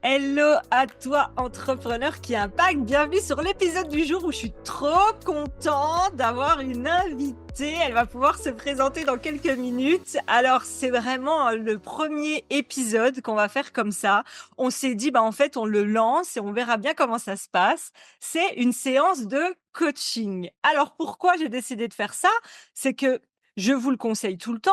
Hello à toi, entrepreneur qui impacte. Bienvenue sur l'épisode du jour où je suis trop contente d'avoir une invitée. Elle va pouvoir se présenter dans quelques minutes. Alors, c'est vraiment le premier épisode qu'on va faire comme ça. On s'est dit, en fait, on le lance et on verra bien comment ça se passe. C'est une séance de coaching. Alors, pourquoi j'ai décidé de faire ça? C'est que je vous le conseille tout le temps.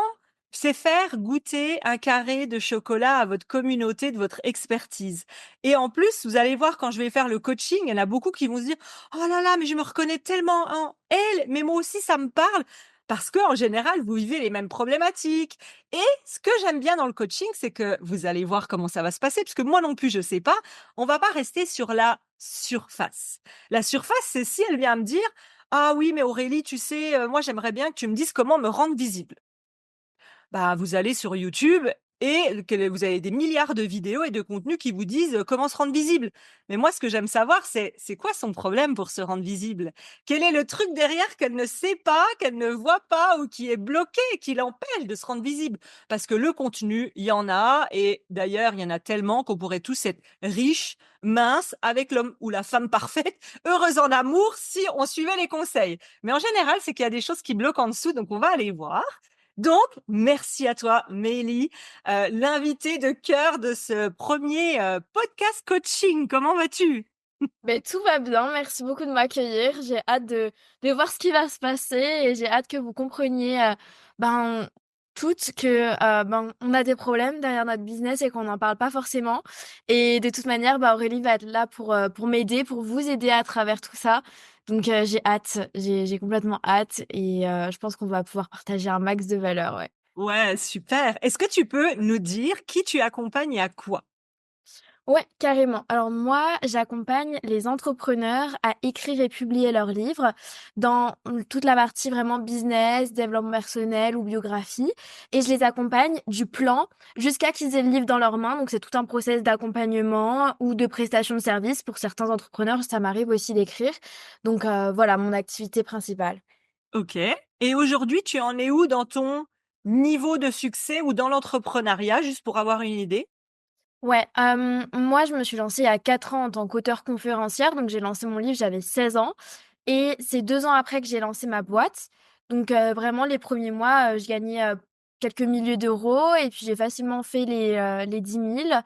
C'est faire goûter un carré de chocolat à votre communauté de votre expertise. Et en plus, vous allez voir quand je vais faire le coaching, il y en a beaucoup qui vont se dire: «Oh là là, mais je me reconnais tellement en elle, mais moi aussi ça me parle». Parce qu'en général, vous vivez les mêmes problématiques. Et ce que j'aime bien dans le coaching, c'est que vous allez voir comment ça va se passer, parce que moi non plus, je sais pas. On va pas rester sur la surface. La surface, c'est si elle vient me dire: «Ah oui, mais Aurélie, tu sais, moi j'aimerais bien que tu me dises comment me rendre visible». Vous allez sur YouTube et que vous avez des milliards de vidéos et de contenus qui vous disent, comment se rendre visible. Mais moi, ce que j'aime savoir, c'est quoi son problème pour se rendre visible? Quel est le truc derrière qu'elle ne sait pas, qu'elle ne voit pas ou qui est bloqué, qui l'empêche de se rendre visible? Parce que le contenu, il y en a et d'ailleurs, il y en a tellement qu'on pourrait tous être riches, minces, avec l'homme ou la femme parfaite, heureux en amour si on suivait les conseils. Mais en général, c'est qu'il y a des choses qui bloquent en dessous, donc on va aller voir. Donc, merci à toi, Mélie, l'invitée de cœur de ce premier podcast coaching. Comment vas-tu? Tout va bien, merci beaucoup de m'accueillir. J'ai hâte de voir ce qui va se passer et j'ai hâte que vous compreniez, ben, toutes que, on a des problèmes derrière notre business et qu'on n'en parle pas forcément. Et de toute manière, Aurélie va être là pour m'aider, pour vous aider à travers tout ça. Donc, j'ai hâte, j'ai complètement hâte et je pense qu'on va pouvoir partager un max de valeur, ouais. Ouais, super. Est-ce que tu peux nous dire qui tu accompagnes et à quoi? Ouais, carrément. Alors moi, j'accompagne les entrepreneurs à écrire et publier leurs livres dans toute la partie vraiment business, développement personnel ou biographie. Et je les accompagne du plan jusqu'à qu'ils aient le livre dans leurs mains. Donc c'est tout un process d'accompagnement ou de prestation de service. Pour certains entrepreneurs, ça m'arrive aussi d'écrire. Donc voilà, mon activité principale. OK. Et aujourd'hui, tu en es où dans ton niveau de succès ou dans l'entrepreneuriat, juste pour avoir une idée? Ouais, moi je me suis lancée il y a 4 ans en tant qu'auteure conférencière, donc j'ai lancé mon livre, j'avais 16 ans et c'est 2 ans après que j'ai lancé ma boîte. Donc vraiment les premiers mois, je gagnais, quelques milliers d'euros et puis j'ai facilement fait les 10 000,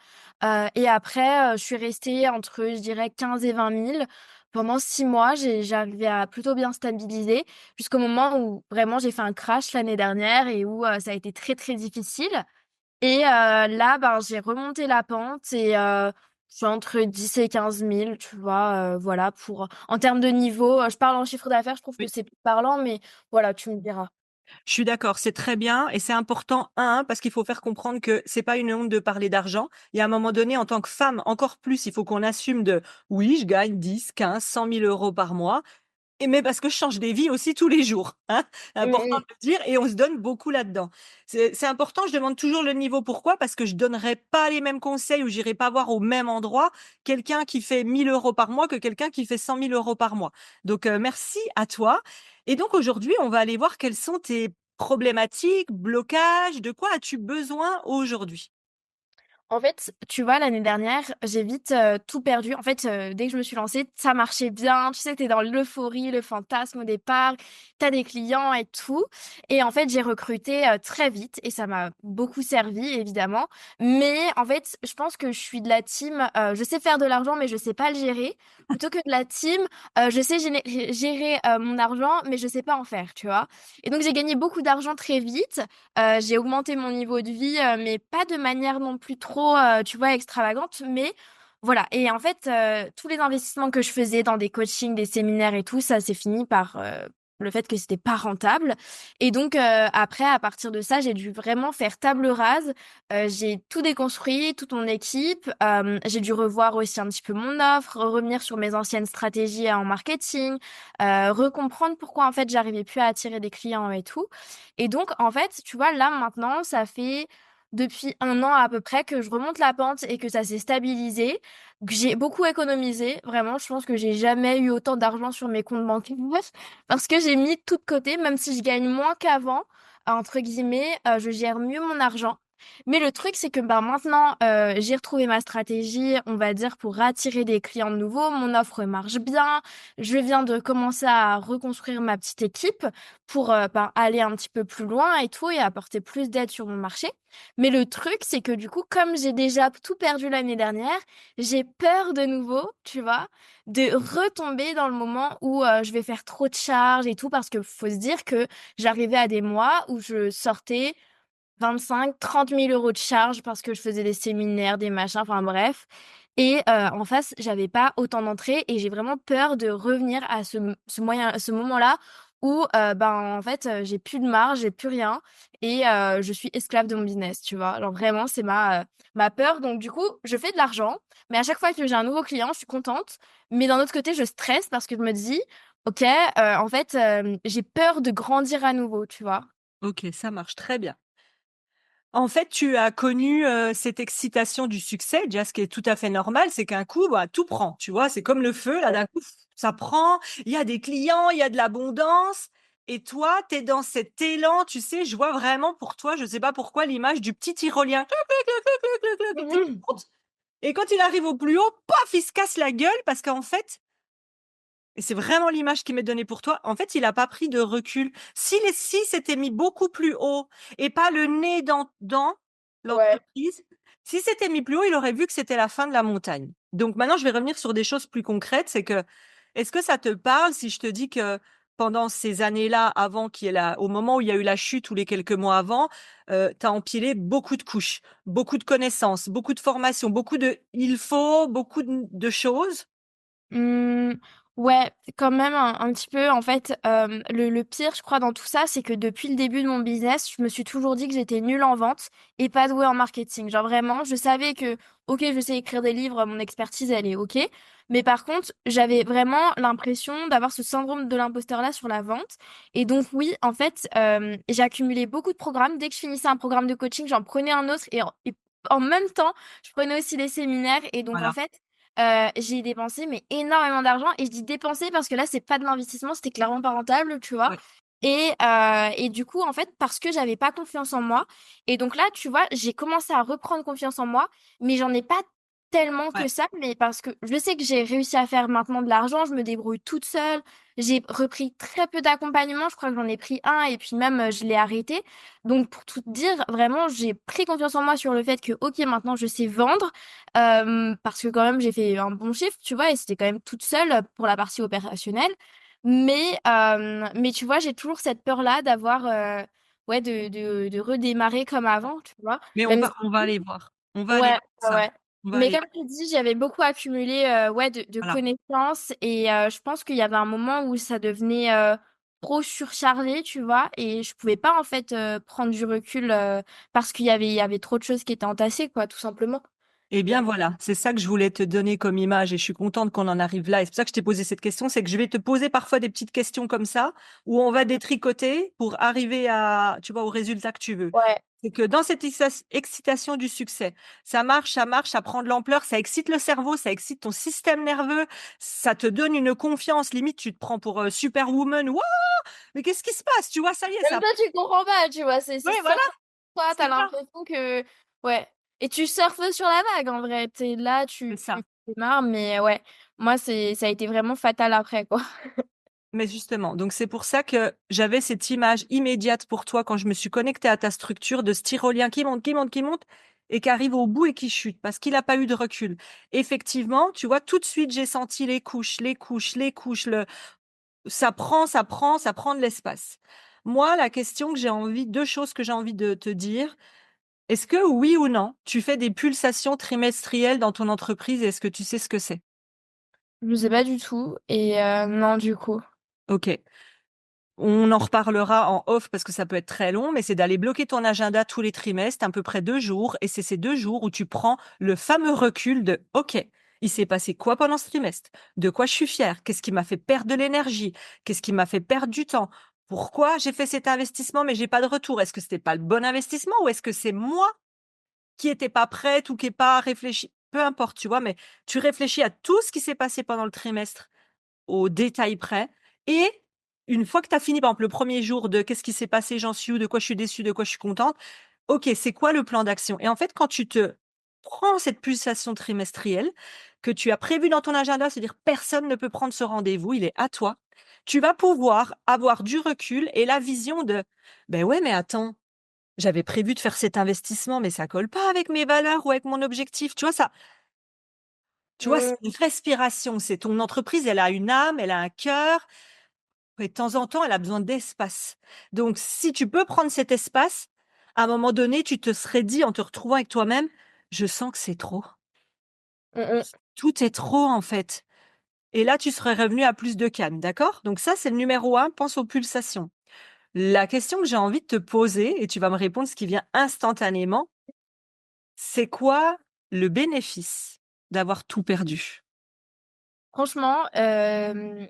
et après, je suis restée entre, je dirais 15 et 20 000 pendant 6 mois. J'arrivais à plutôt bien stabiliser jusqu'au moment où vraiment j'ai fait un crash l'année dernière et où, ça a été très, très difficile. Et là, j'ai remonté la pente et je suis entre 10 et 15 000, tu vois? Voilà pour en termes de niveau, je parle en chiffre d'affaires, je trouve que Oui. c'est plus parlant, mais voilà, tu me diras. Je suis d'accord, c'est très bien et c'est important, parce qu'il faut faire comprendre que c'est pas une honte de parler d'argent. Il y a un moment donné, en tant que femme, encore plus, il faut qu'on assume de: «Oui, je gagne 10, 15, 100 000 € par mois». Et mais parce que je change des vies aussi tous les jours, hein. Mmh Important mh. de le dire et on se donne beaucoup là-dedans. C'est important, je demande toujours le niveau. Pourquoi? Parce que je donnerai pas les mêmes conseils ou j'irai pas voir au même endroit quelqu'un qui fait 1 000 € par mois que quelqu'un qui fait 100 000 € par mois. Donc, merci à toi et donc aujourd'hui, on va aller voir quelles sont tes problématiques, blocages, de quoi as-tu besoin aujourd'hui? En fait, tu vois, l'année dernière, j'ai vite, tout perdu. En fait, dès que je me suis lancée, ça marchait bien. Tu sais, tu es dans l'euphorie, le fantasme au départ, tu as des clients et tout et en fait, j'ai recruté, très vite et ça m'a beaucoup servi évidemment. Mais en fait, je pense que je suis de la team, je sais faire de l'argent, mais je sais pas le gérer, plutôt que de la team, je sais gérer, mon argent, mais je sais pas en faire, tu vois? Et donc j'ai gagné beaucoup d'argent très vite. J'ai augmenté mon niveau de vie, mais pas de manière non plus trop, tu vois, extravagante, mais voilà. Et en fait, tous les investissements que je faisais dans des coachings, des séminaires et tout, ça s'est fini par, le fait que c'était pas rentable et donc après à partir de ça, j'ai dû vraiment faire table rase. J'ai tout déconstruit, toute mon équipe, j'ai dû revoir aussi un petit peu mon offre, revenir sur mes anciennes stratégies en marketing, recomprendre pourquoi en fait j'arrivais plus à attirer des clients et tout. Et donc, en fait, tu vois, là, maintenant, ça fait depuis 1 an à peu près que je remonte la pente et que ça s'est stabilisé, que j'ai beaucoup économisé. Vraiment, je pense que j'ai jamais eu autant d'argent sur mes comptes bancaires parce que j'ai mis tout de côté, même si je gagne moins qu'avant, entre guillemets, je gère mieux mon argent. Mais le truc, c'est que bah, maintenant, j'ai retrouvé ma stratégie, on va dire, pour attirer des clients nouveaux. Mon offre marche bien. Je viens de commencer à reconstruire ma petite équipe pour bah, aller un petit peu plus loin et tout et apporter plus d'aide sur mon marché. Mais le truc, c'est que du coup, comme j'ai déjà tout perdu l'année dernière, j'ai peur de nouveau, tu vois, de retomber dans le moment où je vais faire trop de charges et tout parce que faut se dire que j'arrivais à des mois où je sortais 25 000 30 000 euros de charges parce que je faisais des séminaires, des machins, enfin bref. Et en face, j'avais pas autant d'entrées et j'ai vraiment peur de revenir à ce moment-là où ben en fait j'ai plus de marge, j'ai plus rien et je suis esclave de mon business, tu vois. Genre vraiment c'est ma peur. Donc du coup, je fais de l'argent, mais à chaque fois que j'ai un nouveau client, je suis contente. Mais d'un autre côté, je stresse parce que je me dis, ok, en fait, j'ai peur de grandir à nouveau, tu vois. Ok, ça marche très bien. En fait, tu as connu cette excitation du succès, déjà, ce qui est tout à fait normal, c'est qu'un coup, bah, tout prend, tu vois, c'est comme le feu, là, d'un coup, ça prend, il y a des clients, il y a de l'abondance, et toi, tu es dans cet élan, tu sais, je vois vraiment pour toi, je sais pas pourquoi, l'image du petit tyrolien, qui monte, et quand il arrive au plus haut, paf, il se casse la gueule, parce qu'en fait, et c'est vraiment l'image qui m'est donnée pour toi. En fait, il n'a pas pris de recul. Si s'était mis beaucoup plus haut et pas le nez dans Ouais. l'entreprise, si c'était mis plus haut, il aurait vu que c'était la fin de la montagne. Donc maintenant, je vais revenir sur des choses plus concrètes. C'est que, est-ce que ça te parle si je te dis que pendant ces années-là, avant qu'il y ait au moment où il y a eu la chute ou les quelques mois avant, tu as empilé beaucoup de couches, beaucoup de connaissances, beaucoup de formations, beaucoup de il faut, beaucoup de choses. Mmh, ouais, quand même un petit peu. En fait, le pire, je crois, dans tout ça, c'est que depuis le début de mon business, je me suis toujours dit que j'étais nulle en vente et pas douée en marketing. Genre vraiment, je savais que, ok, je sais écrire des livres, mon expertise, elle est ok. Mais par contre, j'avais vraiment l'impression d'avoir ce syndrome de l'imposteur-là sur la vente. Et donc, oui, en fait, j'ai accumulé beaucoup de programmes. Dès que je finissais un programme de coaching, j'en prenais un autre et en même temps, je prenais aussi des séminaires. Et donc, en Voilà. fait, j'ai dépensé mais énormément d'argent et je dis dépenser parce que là c'est pas de l'investissement, c'était clairement pas rentable, tu vois. Ouais. Et du coup en fait parce que j'avais pas confiance en moi et donc là tu vois j'ai commencé à reprendre confiance en moi mais j'en ai pas tellement que Ouais. ça mais parce que je sais que j'ai réussi à faire maintenant de l'argent, je me débrouille toute seule, j'ai repris très peu d'accompagnement, je crois que j'en ai pris un et puis même je l'ai arrêté. Donc pour tout te dire vraiment j'ai pris confiance en moi sur le fait que ok maintenant je sais vendre parce que quand même j'ai fait un bon chiffre, tu vois, et c'était quand même toute seule pour la partie opérationnelle. Mais tu vois, j'ai toujours cette peur-là d'avoir, ouais, de redémarrer comme avant, tu vois. Mais Même on va si, aller voir. On va aller ouais, voir ouais, ça. ouais. On va Mais aller comme tu dis, j'avais beaucoup accumulé, ouais, de voilà. connaissances et je pense qu'il y avait un moment où ça devenait trop surchargé, tu vois, et je pouvais pas en fait prendre du recul parce qu'il y avait trop de choses qui étaient entassées, quoi, tout simplement. Eh bien voilà, c'est ça que je voulais te donner comme image et je suis contente qu'on en arrive là. Et c'est pour ça que je t'ai posé cette question, c'est que je vais te poser parfois des petites questions comme ça où on va détricoter pour arriver à, tu vois, au résultat que tu veux. Ouais. C'est que dans cette excitation du succès, ça marche, ça prend de l'ampleur, ça excite le cerveau, ça excite ton système nerveux, ça te donne une confiance, limite tu te prends pour Superwoman. Waouh, mais qu'est-ce qui se passe? Tu vois, ça y est, Même ça. toi, tu comprends pas, tu vois, c'est Oui, ça. voilà, Toi, t'as c'est ça. l'impression que... Ouais. Et tu surfes sur la vague, en vrai. T'es là, C'est tu ça. démarres, mais ouais. Moi, ça a été vraiment fatal après, quoi. Mais justement, donc c'est pour ça que j'avais cette image immédiate pour toi quand je me suis connectée à ta structure de ce tyrolien qui monte, qui monte, qui monte et qui arrive au bout et qui chute parce qu'il n'a pas eu de recul. Effectivement, tu vois, tout de suite, j'ai senti les couches, les couches, les couches, ça prend, ça prend, ça prend de l'espace. Moi, la question que j'ai envie, deux choses que j'ai envie de te dire. Est-ce que oui ou non, tu fais des pulsations trimestrielles dans ton entreprise et est-ce que tu sais ce que c'est? Je sais pas du tout. Et non, du coup. Ok. On en reparlera en off parce que ça peut être très long, mais c'est d'aller bloquer ton agenda tous les trimestres, à peu près 2 jours, et c'est ces 2 jours où tu prends le fameux recul de OK, il s'est passé quoi pendant ce trimestre? De quoi je suis fière? Qu'est-ce qui m'a fait perdre de l'énergie? Qu'est-ce qui m'a fait perdre du temps? Pourquoi j'ai fait cet investissement mais j'ai pas de retour? Est-ce que c'était pas le bon investissement ou est-ce que c'est moi qui était pas prête ou qui est pas réfléchi? Peu importe, tu vois, mais tu réfléchis à tout ce qui s'est passé pendant le trimestre au détail près. Et une fois que tu as fini, par exemple, le premier jour de qu'est-ce qui s'est passé, j'en suis où, de quoi je suis déçue, de quoi je suis contente, OK, c'est quoi le plan d'action? Et en fait, quand tu te prends cette pulsation trimestrielle que tu as prévue dans ton agenda, c'est-à-dire personne ne peut prendre ce rendez-vous, il est à toi. Tu vas pouvoir avoir du recul et la vision de: «Beh, ouais, mais attends, j'avais prévu de faire cet investissement, mais ça colle pas avec mes valeurs ou avec mon objectif». Tu vois, c'est Mmh. une respiration, c'est ton entreprise, elle a une âme, elle a un cœur et de temps en temps, elle a besoin d'espace. Donc si tu peux prendre cet espace, à un moment donné, tu te serais dit en te retrouvant avec toi-même: «Je sens que c'est trop. Mmh mh. Tout est trop, en fait». Et là, tu serais revenu à plus de calme, d'accord? Donc ça, c'est le numéro un. Pense aux pulsations. La question que j'ai envie de te poser et tu vas me répondre ce qui vient instantanément, c'est quoi le bénéfice d'avoir tout perdu? Franchement, je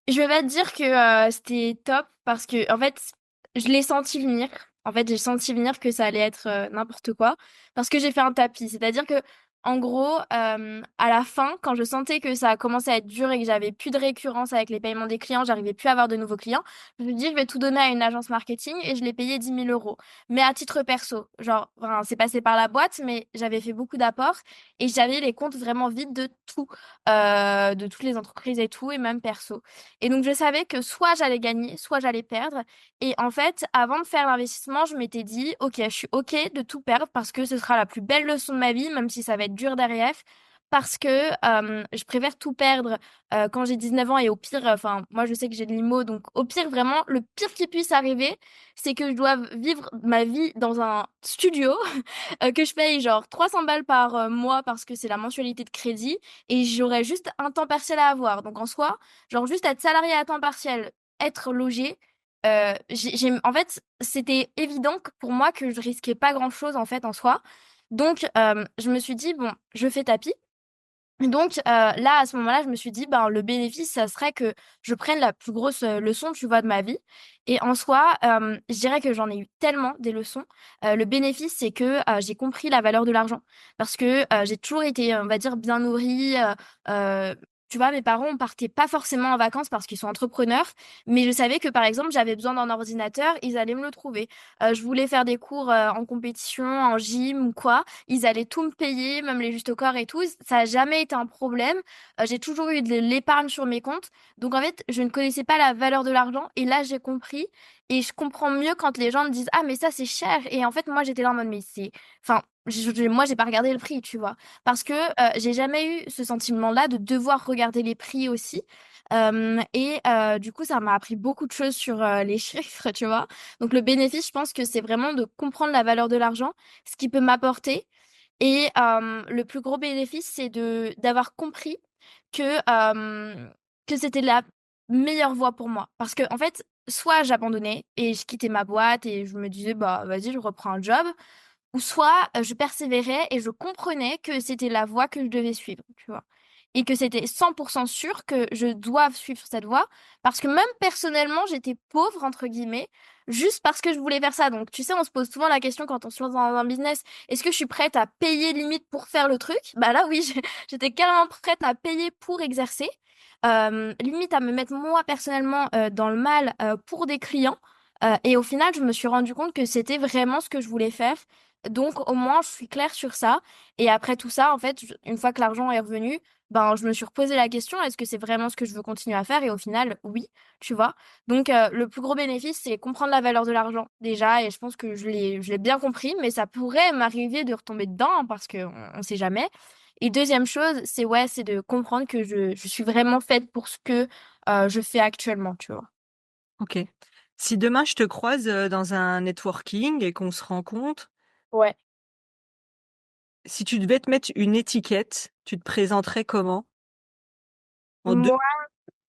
vais pas te dire que c'était top parce que en fait, je l'ai senti venir. En fait, j'ai senti venir que ça allait être n'importe quoi parce que j'ai fait un tapis. C'est-à-dire que, en gros, à la fin, quand je sentais que ça a commencé à être dur et que j'avais plus de récurrence avec les paiements des clients, j'arrivais plus à avoir de nouveaux clients, je me suis dit, je vais tout donner à une agence marketing et je l'ai payé 10 000 euros. Mais à titre perso, genre, enfin, c'est passé par la boîte, mais j'avais fait beaucoup d'apports et j'avais les comptes vraiment vides de tout, de toutes les entreprises et tout, et même perso. Et donc, je savais que soit j'allais gagner, soit j'allais perdre. Et en fait, avant de faire l'investissement, je m'étais dit, OK, je suis OK de tout perdre parce que ce sera la plus belle leçon de ma vie, même si ça va être dur derrière. Parce que je préfère tout perdre quand j'ai 19 ans et au pire, enfin, moi je sais que j'ai de l'IMO, donc au pire, vraiment, le pire qui puisse arriver, c'est que je dois vivre ma vie dans un studio, que je paye genre 300 balles par mois parce que c'est la mensualité de crédit et j'aurai juste un temps partiel à avoir. Donc en soi, genre juste être salarié à temps partiel, être logé, en fait, c'était évident pour moi que je risquais pas grand-chose en fait en soi. Donc je me suis dit, bon, je fais tapis. Donc là, à ce moment-là, je me suis dit, ben, le bénéfice, ça serait que je prenne la plus grosse leçon, tu vois, de ma vie. Et en soi, je dirais que j'en ai eu tellement des leçons. Le bénéfice, c'est que j'ai compris la valeur de l'argent. Parce que j'ai toujours été, on va dire, bien nourrie. Euh, Tu vois, mes parents, on partait pas forcément en vacances parce qu'ils sont entrepreneurs. Mais je savais que, par exemple, j'avais besoin d'un ordinateur, ils allaient me le trouver. Je voulais faire des cours en compétition, en gym ou quoi. Ils allaient tout me payer, même les justes au corps et tout. Ça n'a jamais été un problème. J'ai toujours eu de l'épargne sur mes comptes. Donc en fait, je ne connaissais pas la valeur de l'argent. Et là, j'ai compris. Et je comprends mieux quand les gens me disent, ah, mais ça, c'est cher. Et en fait, moi, j'étais là en mode, mais c'est... Enfin, moi, j'ai pas regardé le prix, tu vois. Parce que j'ai jamais eu ce sentiment-là de devoir regarder les prix aussi. Du coup, ça m'a appris beaucoup de choses sur les chiffres, tu vois. Donc le bénéfice, je pense que c'est vraiment de comprendre la valeur de l'argent, ce qui peut m'apporter. Et le plus gros bénéfice, c'est de d'avoir compris que, que c'était la meilleure voie pour moi. Parce que, en fait, soit j'abandonnais et je quittais ma boîte et je me disais, bah, vas-y, je reprends un job, ou soit je persévérais et je comprenais que c'était la voie que je devais suivre, tu vois. Et que c'était 100% sûr que je dois suivre cette voie, parce que même personnellement, j'étais pauvre, entre guillemets, juste parce que je voulais faire ça. Donc, tu sais, on se pose souvent la question quand on se lance dans un business, est-ce que je suis prête à payer limite pour faire le truc? Bah là, oui, j'étais carrément prête à payer pour exercer, limite à me mettre moi personnellement dans le mal pour des clients. Et au final, je me suis rendu compte que c'était vraiment ce que je voulais faire. Donc, au moins, je suis claire sur ça. Et après tout ça, en fait, une fois que l'argent est revenu, ben, je me suis reposé la question, est-ce que c'est vraiment ce que je veux continuer à faire? Et au final, oui, tu vois. Donc, le plus gros bénéfice, c'est comprendre la valeur de l'argent, déjà. Et je pense que je l'ai bien compris, mais ça pourrait m'arriver de retomber dedans, hein, parce qu'on on sait jamais. Et deuxième chose, c'est ouais, c'est de comprendre que je suis vraiment faite pour ce que je fais actuellement, tu vois. OK. Si demain je te croise, dans un networking et qu'on se rencontre, Ouais. si tu devais te mettre une étiquette, tu te présenterais comment? En 2. Moi,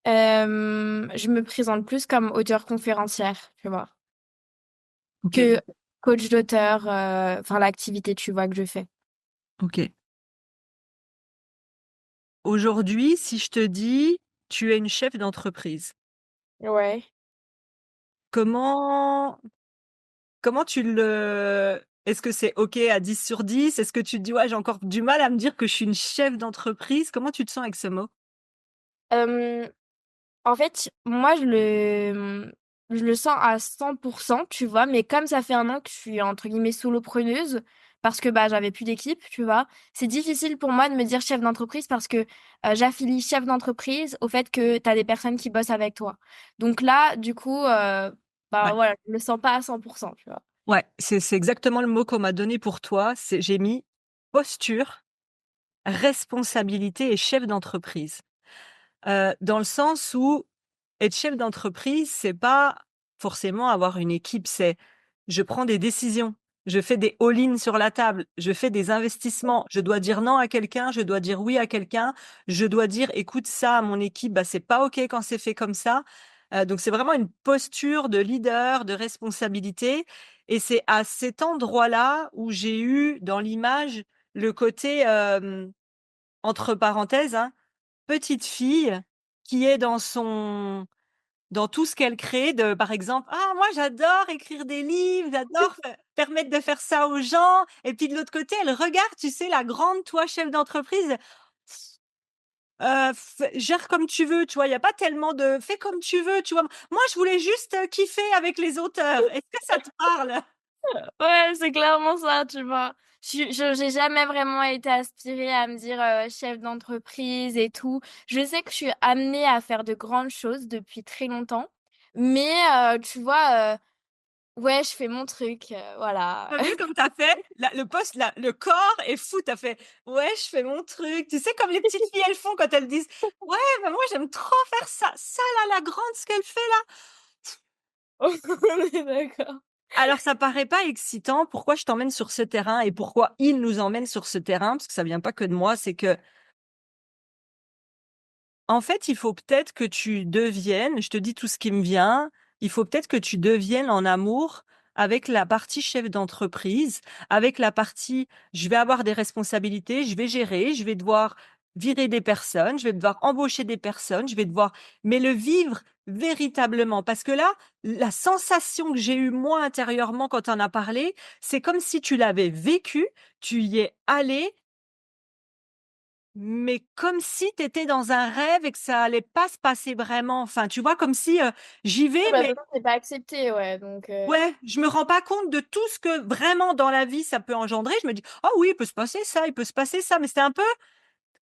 je me présente plus comme auteure conférencière, tu vois, OK, que coach d'auteur, enfin l'activité, tu vois, que je fais. OK. Aujourd'hui, si je te dis: «Tu es une chef d'entreprise», Ouais. comment comment tu le est-ce que c'est OK à 10 sur 10? Est-ce que tu te dis: «Ouais, j'ai encore du mal à me dire que je suis une chef d'entreprise»? Comment tu te sens avec ce mot? Euh, En fait, moi, je le sens à 100%, tu vois, mais comme ça fait un an que je suis entre guillemets solopreneuse, parce que bah j'avais plus d'équipe, tu vois, c'est difficile pour moi de me dire chef d'entreprise parce que j'affilie chef d'entreprise au fait que tu as des personnes qui bossent avec toi. Donc là, du coup, bah Ouais. voilà, je le sens pas à 100%, tu vois. Ouais, c'est exactement le mot qu'on m'a donné pour toi. J'ai mis posture, responsabilité et chef d'entreprise. Dans le sens où être chef d'entreprise, c'est pas forcément avoir une équipe, c'est je prends des décisions, je fais des all-in sur la table, je fais des investissements, je dois dire non à quelqu'un, je dois dire oui à quelqu'un, je dois dire écoute ça à mon équipe, bah c'est pas OK quand c'est fait comme ça. Donc c'est vraiment une posture de leader, de responsabilité et c'est à cet endroit-là où j'ai eu dans l'image le côté, entre parenthèses, hein, petite fille qui est dans tout ce qu'elle crée de par exemple: «Ah moi j'adore écrire des livres, j'adore permettre de faire ça aux gens» et puis de l'autre côté, elle regarde, tu sais, la grande toi chef d'entreprise, f gère comme tu veux, tu vois? Il y a pas tellement de fais comme tu veux, tu vois? Moi je voulais juste, kiffer avec les auteurs. Est-ce que ça te parle? Ouais, c'est clairement ça, tu vois. J'ai jamais vraiment été aspirée à me dire chef d'entreprise et tout. Je sais que je suis amenée à faire de grandes choses depuis très longtemps, mais tu vois, ouais, je fais mon truc, voilà. Tu as vu comme tu as fait? La le poste là, le corps est fou, tu as fait: «Ouais, je fais mon truc». Tu sais comme les petites filles, elles font quand elles disent: «Ouais, bah, moi j'aime trop faire ça. Ça là, la grande, ce qu'elle fait là». On est d'accord. Alors ça paraît pas excitant, pourquoi je t'emmène sur ce terrain et pourquoi il nous emmène sur ce terrain? Parce que ça vient pas que de moi, c'est que en fait, il faut peut-être que tu deviennes, je te dis tout ce qui me vient, il faut peut-être que tu deviennes en amour avec la partie chef d'entreprise, avec la partie je vais avoir des responsabilités, je vais gérer, je vais devoir virer des personnes, je vais devoir embaucher des personnes, je vais devoir mais le vivre véritablement. Parce que là, la sensation que j'ai eue moi intérieurement quand tu en as parlé, c'est comme si tu l'avais vécu, tu y es allé mais comme si tu étais dans un rêve et que ça allait pas se passer vraiment. Enfin, tu vois? Comme si, j'y vais, Ouais, bah, de mais toute façon, c'est pas accepté, ouais, donc ouais, je me rends pas compte de tout ce que vraiment dans la vie ça peut engendrer. Je me dis: «Ah oui, il peut se passer ça, il peut se passer ça», mais c'était un peu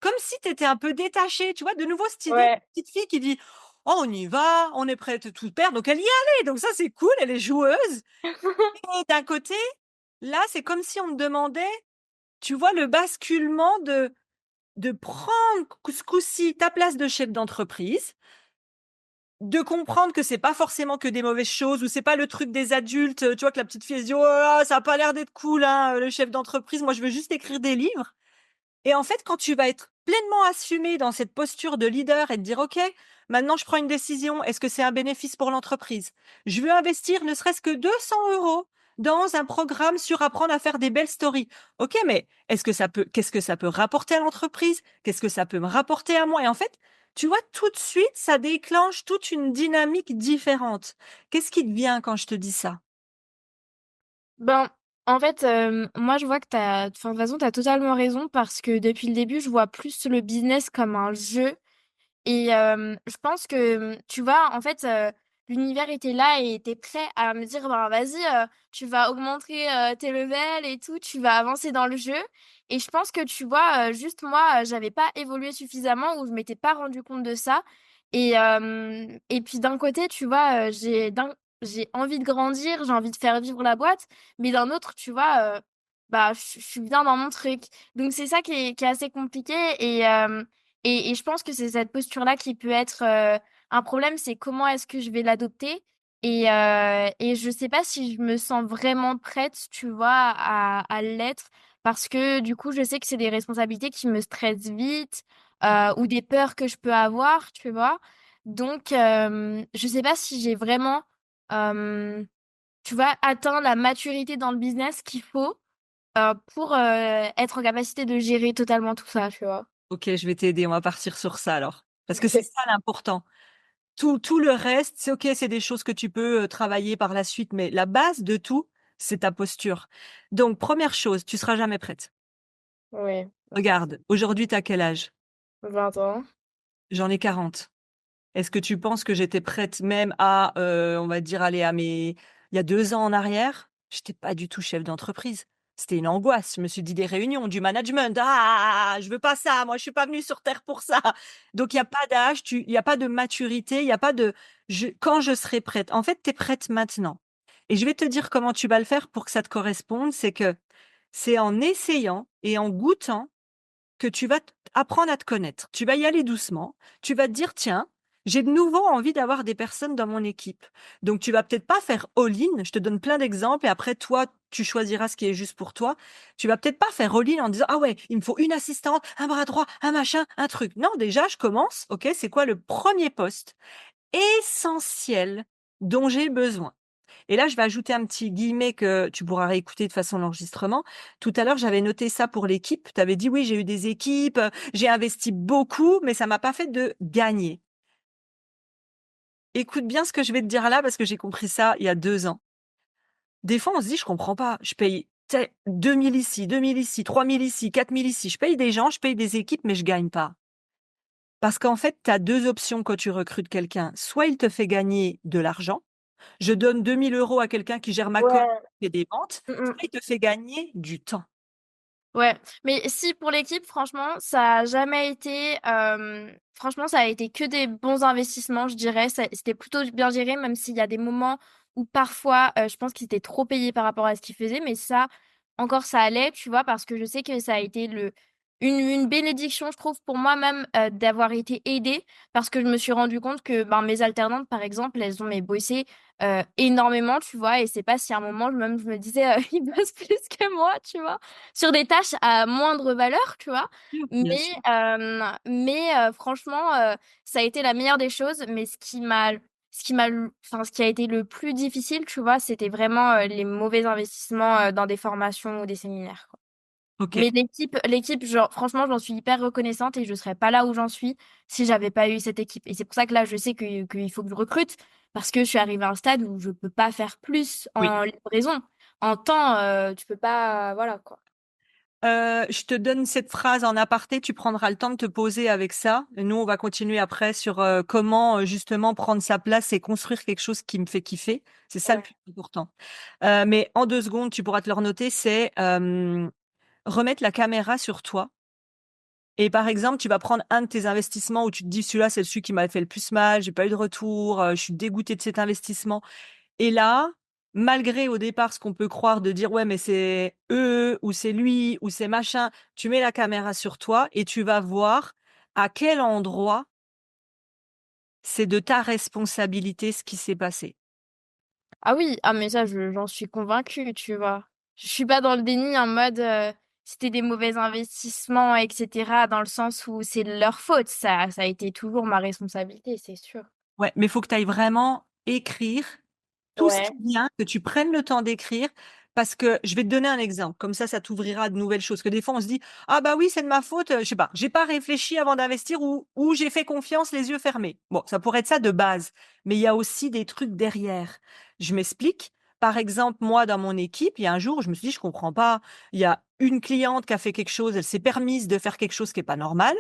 comme si tu étais un peu détachée, tu vois? De nouveau cette idée de ouais. petite fille qui dit: «Oh, on y va, on est prête à tout perdre», donc elle y allait, donc ça c'est cool, elle est joueuse et d'un côté, là, c'est comme si on me demandait, tu vois, le basculement de prendre ce coup-ci ta place de chef d'entreprise, de comprendre que c'est pas forcément que des mauvaises choses ou c'est pas le truc des adultes, tu vois? Que la petite fille elle se dit: «Oh là là, ça a pas l'air d'être cool, hein, le chef d'entreprise, moi je veux juste écrire des livres». Et en fait, quand tu vas être pleinement assumé dans cette posture de leader et te dire: «OK, maintenant je prends une décision. Est-ce que c'est un bénéfice pour l'entreprise? Je veux investir ne serait-ce que 200 € dans un programme sur apprendre à faire des belles stories. OK, mais est-ce que ça peut qu'est-ce que ça peut rapporter à l'entreprise? Qu'est-ce que ça peut me rapporter à moi?» Et en fait, tu vois, tout de suite, ça déclenche toute une dynamique différente. Qu'est-ce qui te vient quand je te dis ça? Ben, en fait, moi, je vois que t'as enfin, de toute façon, tu totalement raison parce que depuis le début, je vois plus le business comme un jeu et je pense que, tu vois, en fait, l'univers était là et était prêt à me dire: «Ben, vas-y, tu vas augmenter, tes levels et tout, tu vas avancer dans le jeu» et je pense que, tu vois, juste moi, j'avais pas évolué suffisamment ou je m'étais pas rendu compte de ça et puis d'un côté, tu vois, j'ai envie de grandir, j'ai envie de faire vivre la boîte, mais d'un autre, tu vois, bah, je suis bien dans mon truc. Donc c'est ça qui est assez compliqué et je pense que c'est cette posture-là qui peut être un problème, c'est comment est-ce que je vais l'adopter. Et je sais pas si je me sens vraiment prête, tu vois, à l'être, parce que du coup, je sais que c'est des responsabilités qui me stressent vite, ou des peurs que je peux avoir, tu vois. Donc, je sais pas si j'ai vraiment, euh, tu vois, atteint la maturité dans le business qu'il faut pour être en capacité de gérer totalement tout ça, tu vois. OK, je vais t'aider, on va partir sur ça alors. Parce que c'est ça l'important. Tout le reste, c'est OK, c'est des choses que tu peux, travailler par la suite, mais la base de tout, c'est ta posture. Donc première chose, tu seras jamais prête. Ouais, Regarde, aujourd'hui, tu as quel âge? 20 ans. J'en ai 40. Est-ce que tu penses que j'étais prête même à, on va dire, aller à mes il y a 2 ans en arrière? J'étais pas du tout chef d'entreprise. C'était une angoisse. Je me suis dit: «Des réunions, du management, ah! Je veux pas ça, moi je suis pas venue sur terre pour ça». Donc il y a pas d'âge, il y a pas de maturité, il y a pas de quand je serai prête. En fait, tu es prête maintenant et je vais te dire comment tu vas le faire pour que ça te corresponde. C'est en essayant et en goûtant que tu vas apprendre à te connaître. Tu vas y aller doucement. Tu vas te dire, tiens, j'ai de nouveau envie d'avoir des personnes dans mon équipe. Donc, tu vas peut-être pas faire all-in. Je te donne plein d'exemples et après, toi, tu choisiras ce qui est juste pour toi. Tu vas peut-être pas faire all-in en disant, ah ouais, il me faut une assistante, un bras droit, un machin, un truc. Non, déjà, je commence. OK, c'est quoi le premier poste essentiel dont j'ai besoin? Et là, je vais ajouter un petit guillemet que tu pourras réécouter de façon l'enregistrement. Tout à l'heure, j'avais noté ça pour l'équipe. Tu avais dit oui, j'ai eu des équipes, j'ai investi beaucoup, mais ça m'a pas fait de gagner. Écoute bien ce que je vais te dire là parce que j'ai compris ça il y a 2 ans. Des fois, on se dit: «Je comprends pas, je paye 2 000 ici, 2 000 ici, 3 000 ici, 4 000 ici. Je paye des gens, je paye des équipes, mais je gagne pas». Parce qu'en fait, tu as 2 options quand tu recrutes quelqu'un. Soit il te fait gagner de l'argent, je donne 2 000 € à quelqu'un qui gère ma com Ouais. et des ventes, Mm, soit mm. il te fait gagner du temps. Ouais, mais si pour l'équipe, franchement, ça a jamais été, franchement, ça a été que des bons investissements, je dirais. C'était plutôt bien géré, même s'il y a des moments où parfois, je pense qu'ils étaient trop payés par rapport à ce qu'ils faisaient, mais ça, encore, ça allait, tu vois, parce que je sais que ça a été une bénédiction, je trouve, pour moi même, d'avoir été aidée, parce que je me suis rendu compte que, ben, mes alternantes, par exemple, elles ont mais bossé énormément, tu vois, et c'est pas si à un moment, même, je me disais, ils bossent plus que moi, tu vois sur des tâches à moindre valeur, tu vois. Bien Mais, sûr. franchement, ça a été la meilleure des choses. Mais ce qui a été le plus difficile, tu vois, c'était vraiment les mauvais investissements dans des formations ou des séminaires, quoi. OK. Mais l'équipe, genre, franchement, j'en suis hyper reconnaissante et je serais pas là où j'en suis si j'avais pas eu cette équipe. Et c'est pour ça que là, je sais qu'il faut que je recrute parce que je suis arrivée à un stade où je peux pas faire plus Oui. en livraison. En temps, tu peux pas, voilà, quoi. Je te donne cette phrase en aparté, tu prendras le temps de te poser avec ça. Et nous, on va continuer après sur, comment, justement prendre sa place et construire quelque chose qui me fait kiffer. C'est ça le Ouais. plus important. Mais en 2 secondes, tu pourras te le renoter, c'est, remettre la caméra sur toi et par exemple, tu vas prendre un de tes investissements où tu te dis: «Celui-là, c'est celui qui m'a fait le plus mal, j'ai pas eu de retour, je suis dégoûté de cet investissement». Et là, malgré au départ ce qu'on peut croire de dire: «Ouais, mais c'est eux ou c'est lui ou c'est machin», tu mets la caméra sur toi et tu vas voir à quel endroit c'est de ta responsabilité ce qui s'est passé. Ah oui, ah mais ça, j'en suis convaincue, tu vois. Je suis pas dans le déni en mode c'était des mauvais investissements, etc. Dans le sens où c'est leur faute. Ça a été toujours ma responsabilité, c'est sûr. Ouais, mais il faut que tu ailles vraiment écrire tout ce Ouais. qui vient, que tu prennes le temps d'écrire, parce que je vais te donner un exemple, comme ça t'ouvrira de nouvelles choses. Que des fois, on se dit: «Ah bah oui, c'est de ma faute, je sais pas, j'ai pas réfléchi avant d'investir ou j'ai fait confiance les yeux fermés». Bon, ça pourrait être ça de base, mais il y a aussi des trucs derrière. Je m'explique. Par exemple, moi, dans mon équipe, il y a un jour, je me suis dit: «Je comprends pas, il y a une cliente qui a fait quelque chose, elle s'est permise de faire quelque chose qui est pas normal.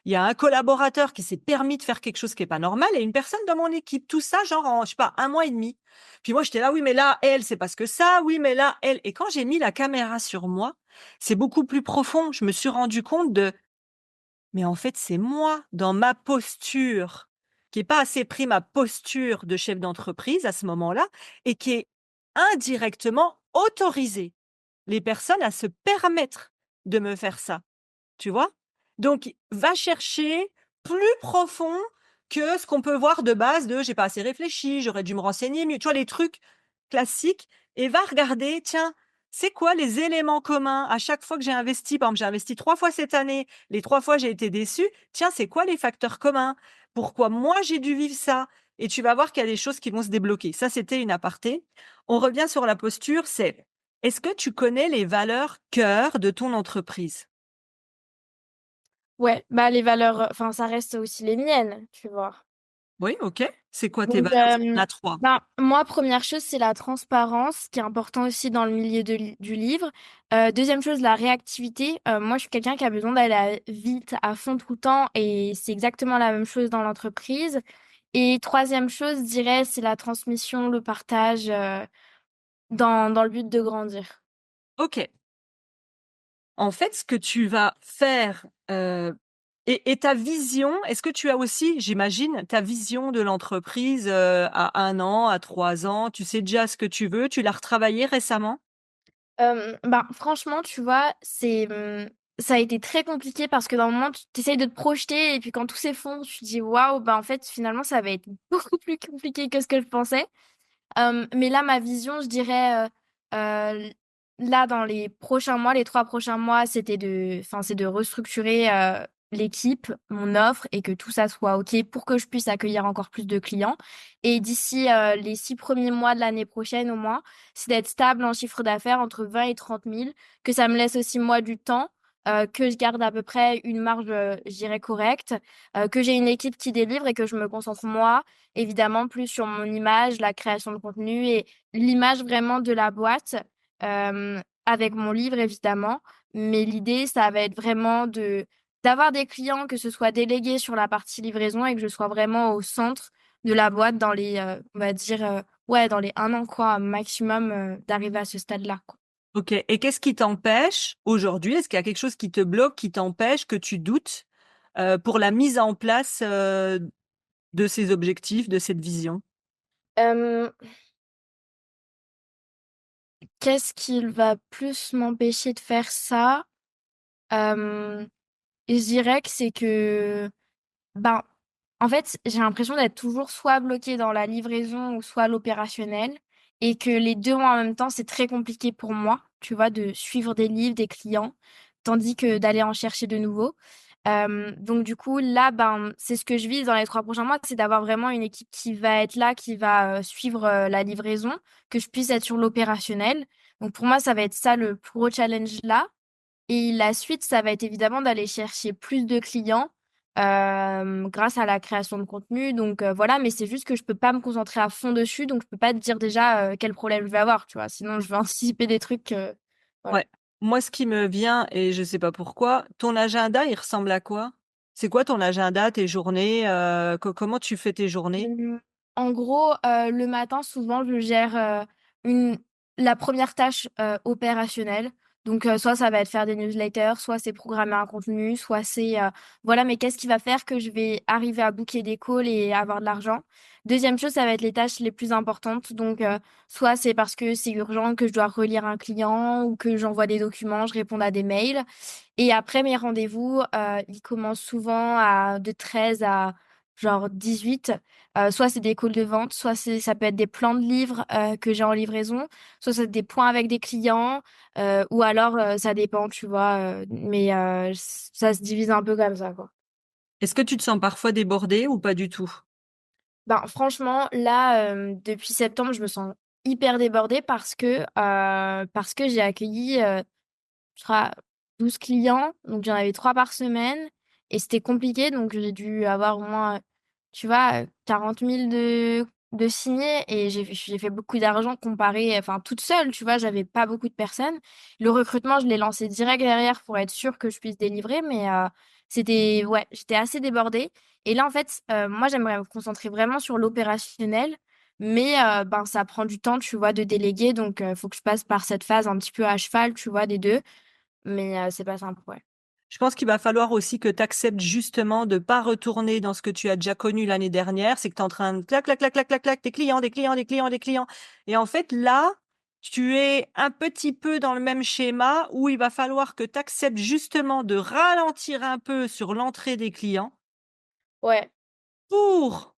Il y a un collaborateur qui s'est permis de faire quelque chose qui est pas normal et une personne dans mon équipe». Tout ça, genre en, je sais pas, 1 mois et demi. Puis moi, j'étais là: «Oui, mais là, elle, c'est parce que ça, oui, mais là, elle», et quand j'ai mis la caméra sur moi, c'est beaucoup plus profond. Je me suis rendu compte de: «Mais en fait, c'est moi, dans ma posture, qui ai pas assez pris ma posture de chef d'entreprise à ce moment-là et qui ai indirectement autorisé les personnes à se permettre de me faire ça». Tu vois? Donc va chercher plus profond que ce qu'on peut voir de base de: «J'ai pas assez réfléchi, j'aurais dû me renseigner mieux», tu vois? Les trucs classiques, et va regarder, tiens, c'est quoi les éléments communs à chaque fois que j'ai investi? Par exemple, j'ai investi 3 fois cette année, les 3 fois j'ai été déçue. Tiens, c'est quoi les facteurs communs? Pourquoi moi j'ai dû vivre ça? Et tu vas voir qu'il y a des choses qui vont se débloquer. Ça, c'était une aparté. On revient sur la posture, c'est: est-ce que tu connais les valeurs cœur de ton entreprise? Ouais, bah les valeurs, enfin ça reste aussi les miennes, tu vois. Oui, OK. C'est quoi tes Donc, valeurs? Il y en a 3. ben, moi, première chose, c'est la transparence, qui est important aussi dans le milieu du livre. Deuxième chose, la réactivité. Moi, je suis quelqu'un qui a besoin d'aller vite, à fond tout le temps, et c'est exactement la même chose dans l'entreprise. Et troisième chose, je dirais, c'est la transmission, le partage dans le but de grandir. Ok. En fait, ce que tu vas faire, et ta vision, est-ce que tu as aussi, j'imagine, ta vision de l'entreprise, à 1 an, à 3 ans? Tu sais déjà ce que tu veux? Tu l'as retravaillé récemment? Ben, franchement, tu vois, ça a été très compliqué parce que dans le moment, tu essayes de te projeter et puis quand tout s'effondre, tu te dis waouh, ben en fait, finalement, ça va être beaucoup plus compliqué que ce que je pensais. Mais là, ma vision, je dirais, là, dans les prochains mois, les 3 prochains mois, c'est de restructurer l'équipe, mon offre, et que tout ça soit OK pour que je puisse accueillir encore plus de clients. Et d'ici les 6 premiers mois de l'année prochaine, au moins, c'est d'être stable en chiffre d'affaires entre 20 et 30 000, que ça me laisse aussi, moi, du temps. Que je garde à peu près une marge, je dirais, correcte, que j'ai une équipe qui délivre et que je me concentre, moi, évidemment plus sur mon image, la création de contenu et l'image vraiment de la boîte, avec mon livre évidemment. Mais l'idée, ça va être vraiment de d'avoir des clients, que ce soit délégués sur la partie livraison et que je sois vraiment au centre de la boîte dans les, on va dire, ouais, dans les 1 an, quoi, maximum, d'arriver à ce stade-là, quoi. OK, et qu'est-ce qui t'empêche aujourd'hui? Est-ce qu'il y a quelque chose qui te bloque, qui t'empêche, que tu doutes, pour la mise en place, de ces objectifs, de cette vision? Euh, Qu'est-ce qui va plus m'empêcher de faire ça? Euh, je dirais que c'est que ben, en fait, j'ai l'impression d'être toujours soit bloquée dans la livraison ou soit l'opérationnel, et que les deux en même temps, c'est très compliqué pour moi, tu vois, de suivre des livres, des clients, tandis que d'aller en chercher de nouveaux. Donc du coup, là, ben, c'est ce que je vise dans les 3 prochains mois, c'est d'avoir vraiment une équipe qui va être là, qui va suivre la livraison, que je puisse être sur l'opérationnel. Donc pour moi, ça va être ça le plus gros challenge là. Et la suite, ça va être évidemment d'aller chercher plus de clients grâce à la création de contenu. Donc voilà, mais c'est juste que je peux pas me concentrer à fond dessus, donc je peux pas te dire déjà quel problème je vais avoir, tu vois. Sinon, je vais anticiper des trucs. Voilà. Ouais. Moi, ce qui me vient, et je sais pas pourquoi, ton agenda, il ressemble à quoi? C'est quoi ton agenda, tes journées, comment tu fais tes journées? Hum, En gros, le matin, souvent, je gère une... la première tâche opérationnelle. Donc, soit ça va être faire des newsletters, soit c'est programmer un contenu, soit c'est... voilà, mais qu'est-ce qui va faire que je vais arriver à booker des calls et avoir de l'argent? Deuxième chose, ça va être les tâches les plus importantes. Donc, soit c'est parce que c'est urgent que je dois relire un client ou que j'envoie des documents, je réponds à des mails. Et après, mes rendez-vous, ils commencent souvent de 13 à genre 18. Soit c'est des calls de vente, soit ça peut être des plans de livres que j'ai en livraison, soit c'est des points avec des clients, ou alors ça dépend, tu vois. Mais ça se divise un peu comme ça, quoi. Est-ce que tu te sens parfois débordée ou pas du tout? Ben, franchement, là, depuis septembre, je me sens hyper débordée parce que j'ai accueilli je crois, 12 clients, donc j'en avais 3 par semaine, et c'était compliqué, donc j'ai dû avoir au moins, tu vois, 40 000 de signés, et j'ai fait beaucoup d'argent comparé, enfin, toute seule, tu vois, j'avais pas beaucoup de personnes. Le recrutement, je l'ai lancé direct derrière pour être sûre que je puisse délivrer, mais ouais, j'étais assez débordée. Et là, en fait, moi, j'aimerais me concentrer vraiment sur l'opérationnel. Mais ben, ça prend du temps, tu vois, de déléguer. Donc, il faut que je passe par cette phase un petit peu à cheval, tu vois, des deux. Mais c'est pas simple, ouais. Je pense qu'il va falloir aussi que tu acceptes justement de pas retourner dans ce que tu as déjà connu l'année dernière. C'est que tu es en train de clac, clac, clac, clac, clac, clac, des clients, des clients, des clients, des clients. Et en fait, là, tu es un petit peu dans le même schéma où il va falloir que tu acceptes justement de ralentir un peu sur l'entrée des clients Ouais. pour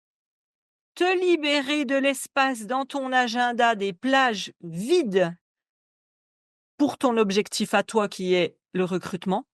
te libérer de l'espace dans ton agenda, des plages vides pour ton objectif à toi qui est le recrutement.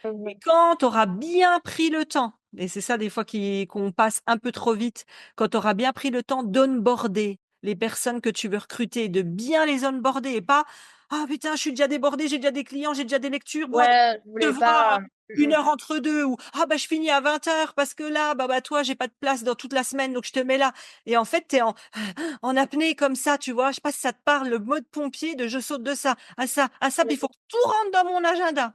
Et Mhm. quand tu auras bien pris le temps, et c'est ça des fois qu'on passe un peu trop vite, quand tu auras bien pris le temps d'onboarder les personnes que tu veux recruter, de bien les onboarder et pas: «Ah putain, je suis déjà débordé, j'ai déjà des clients, j'ai déjà des lectures, bon allez, Ouais, je je te voulais vois pas. 1 heure entre 2 ou ah bah je finis à 20 heures parce que là, bah toi j'ai pas de place dans toute la semaine donc je te mets là» et en fait tu es en apnée comme ça, tu vois? Je sais pas si ça te parle, le mode pompier de je saute de ça à ça, puis il faut que tout rentre dans mon agenda.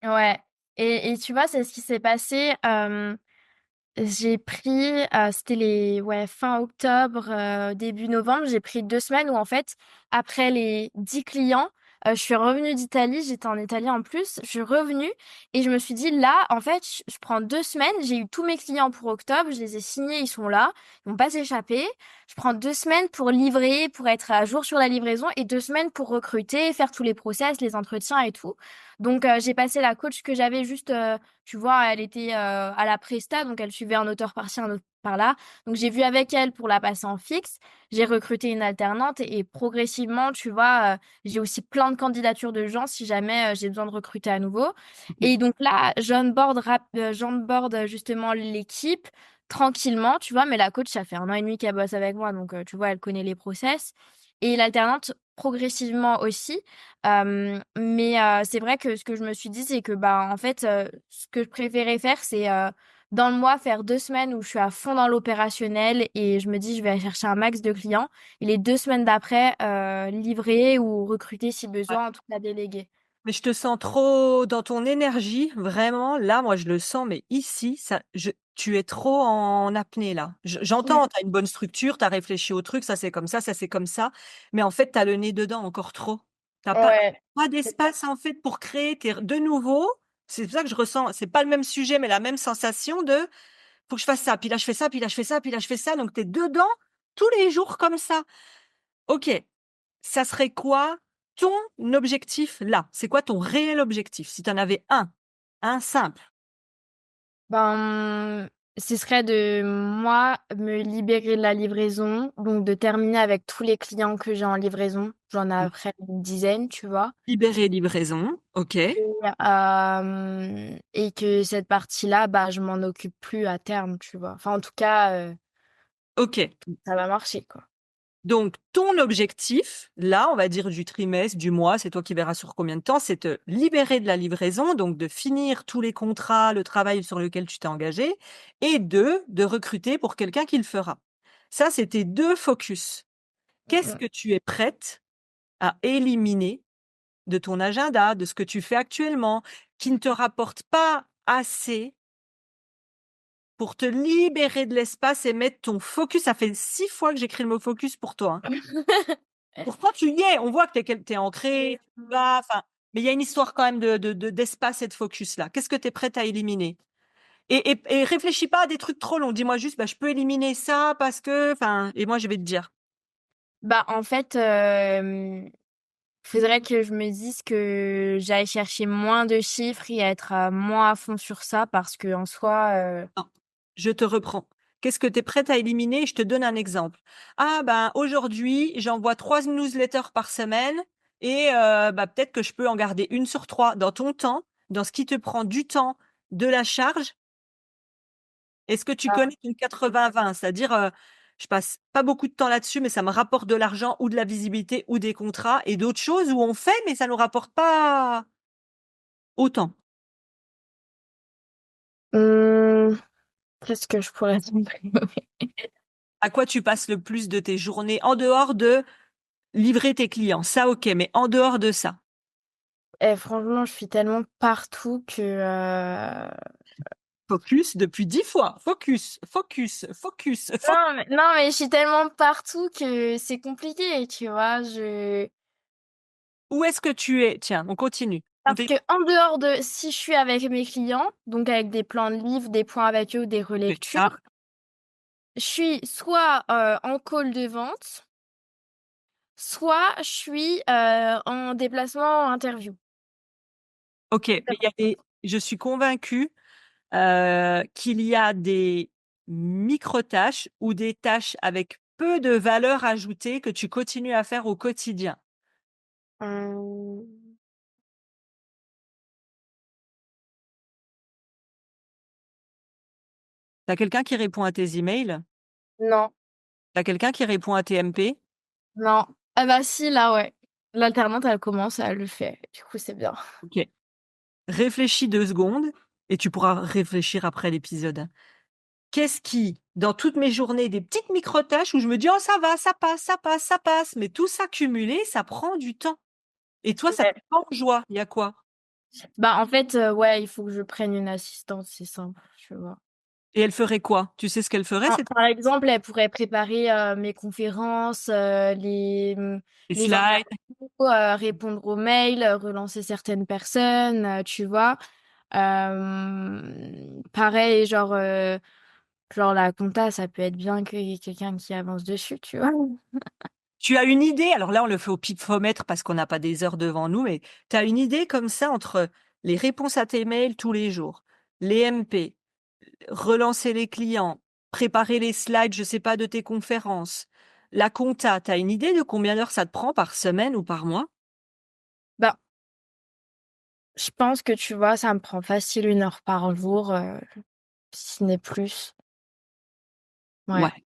Ouais. Et tu vois, c'est ce qui s'est passé. J'ai pris, c'était fin octobre, début novembre, j'ai pris 2 semaines où en fait, après les 10 clients, je suis revenue d'Italie, j'étais en Italie en plus, je suis revenue et je me suis dit là, en fait, je prends 2 semaines, j'ai eu tous mes clients pour octobre, je les ai signés, ils sont là, ils vont pas s'échapper. Je prends 2 semaines pour livrer, pour être à jour sur la livraison et 2 semaines pour recruter, faire tous les process, les entretiens et tout. Donc j'ai passé la coach que j'avais juste tu vois, elle était à la presta, donc elle suivait un auteur par-ci, un autre par-là. Donc j'ai vu avec elle pour la passer en fixe. J'ai recruté une alternante et progressivement, tu vois, j'ai aussi plein de candidatures de gens si jamais j'ai besoin de recruter à nouveau. Ok. Et donc là, j'onboard justement l'équipe tranquillement, tu vois, mais la coach, ça fait 1 an et demi qu'elle bosse avec moi, donc tu vois, elle connaît les process. Et l'alternante, progressivement aussi. Mais c'est vrai que ce que je me suis dit, c'est que bah en fait, ce que je préférais faire, c'est dans le mois faire 2 semaines où je suis à fond dans l'opérationnel et je me dis je vais aller chercher un max de clients. Et les 2 semaines d'après, livrer ou recruter si Ouais. besoin, en tout cas déléguer. Mais je te sens trop dans ton énergie, vraiment. Là, moi, je le sens, mais ici, tu es trop en apnée, là. Ouais. J'entends, tu as une bonne structure, tu as réfléchi au truc, ça c'est comme ça c'est comme ça. Mais en fait, tu as le nez dedans encore trop. Tu Ouais. pas d'espace, en fait, pour créer de nouveau. C'est pour ça que je ressens, c'est pas le même sujet, mais la même sensation de faut que je fasse ça, puis là je fais ça, puis là je fais ça, puis là je fais ça. Donc, tu es dedans tous les jours comme ça. Ok, ça serait quoi ton objectif là? C'est quoi ton réel objectif? Si tu en avais un simple. Ben, ce serait de moi me libérer de la livraison, donc de terminer avec tous les clients que j'ai en livraison. J'en ai Mmh. après une dizaine, tu vois. Libérer livraison, OK, Et que cette partie-là, bah, je m'en occupe plus à terme, tu vois. Enfin, en tout cas, OK. ça va marcher, quoi. Donc ton objectif, là, on va dire du trimestre, du mois, c'est toi qui verras sur combien de temps, c'est te libérer de la livraison, donc de finir tous les contrats, le travail sur lequel tu t'es engagé et de recruter pour quelqu'un qui le fera. Ça, c'est tes 2 focus. Mm, Qu'est-ce mm. que tu es prête à éliminer de ton agenda, de ce que tu fais actuellement, qui ne te rapporte pas assez pour te libérer de l'espace et mettre ton focus. Ça fait 6 fois que j'écris le mot focus pour toi, hein. Pourtant tu y es, on voit que tu es ancré, tu vas, enfin, mais il y a une histoire quand même d'espace et de focus là. Qu'est-ce que tu es prête à éliminer? Et réfléchis pas à des trucs trop longs. Dis-moi juste: «Bah, je peux éliminer ça parce que», enfin, et moi je vais te dire. Bah, en fait, faudrait que je me dise que j'aille chercher moins de chiffres et être moins à fond sur ça parce que en soi, Non, je te reprends. Qu'est-ce que tu es prête à éliminer? Je te donne un exemple. Ah ben, aujourd'hui, j'envoie 3 newsletters par semaine et bah, peut-être que je peux en garder une sur 3 dans ton temps, dans ce qui te prend du temps, de la charge. Est-ce que tu connais ton 80-20? C'est-à-dire, je passe pas beaucoup de temps là-dessus, mais ça me rapporte de l'argent ou de la visibilité ou des contrats et d'autres choses où on fait, mais ça nous rapporte pas autant. hum, qu'est-ce que je pourrais te À quoi tu passes le plus de tes journées en dehors de livrer tes clients? Ça, OK, mais en dehors de ça? franchement, je suis tellement partout que Focus depuis 10 fois. Focus, focus, focus, non, mais je suis tellement partout que c'est compliqué, tu vois. Où est-ce que tu es? Tiens, on continue. On Parce fait que en dehors de si je suis avec mes clients, donc avec des plans de livres, des points avec eux, des ça. relectures, je suis soit en call de vente, soit je suis en déplacement en interview. OK, mais il y a je suis convaincue, qu'il y a des micro-tâches ou des tâches avec peu de valeur ajoutée que tu continues à faire au quotidien. Hum, Tu as quelqu'un qui répond à tes emails? non, Tu as quelqu'un qui répond à tes MP? non. Ah bah si, là, ouais. L'alternante, elle commence, elle le fait. Du coup, c'est bien. OK. Réfléchis 2 secondes et tu pourras réfléchir après l'épisode, hein. Qu'est-ce qui, dans toutes mes journées, des petites micro-tâches où je me dis: «Oh ça va, ça passe, ça passe, ça passe», mais tout ça cumulé, ça prend du temps et toi, ça te Ouais. met pas en joie. Il y a quoi? Bah en fait, ouais, il faut que je prenne une assistante, c'est simple, tu vois. Et elle ferait quoi? Tu sais ce qu'elle ferait, cette Par exemple, elle pourrait préparer mes conférences, les les slides? interviews, répondre aux mails, relancer certaines personnes, tu vois. Pareil, genre la compta, ça peut être bien qu'il y ait quelqu'un qui avance dessus, tu vois. Tu as une idée? Alors là, on le fait au pifomètre parce qu'on n'a pas des heures devant nous, mais tu as une idée comme ça entre les réponses à tes mails tous les jours, les MP, relancer les clients, préparer les slides, je sais pas, de tes conférences, la compta, tu as une idée de combien d'heures ça te prend par semaine ou par mois? Bah, je pense que tu vois, ça me prend facile 1 heure par jour, si ce n'est plus. Ouais. Ouais,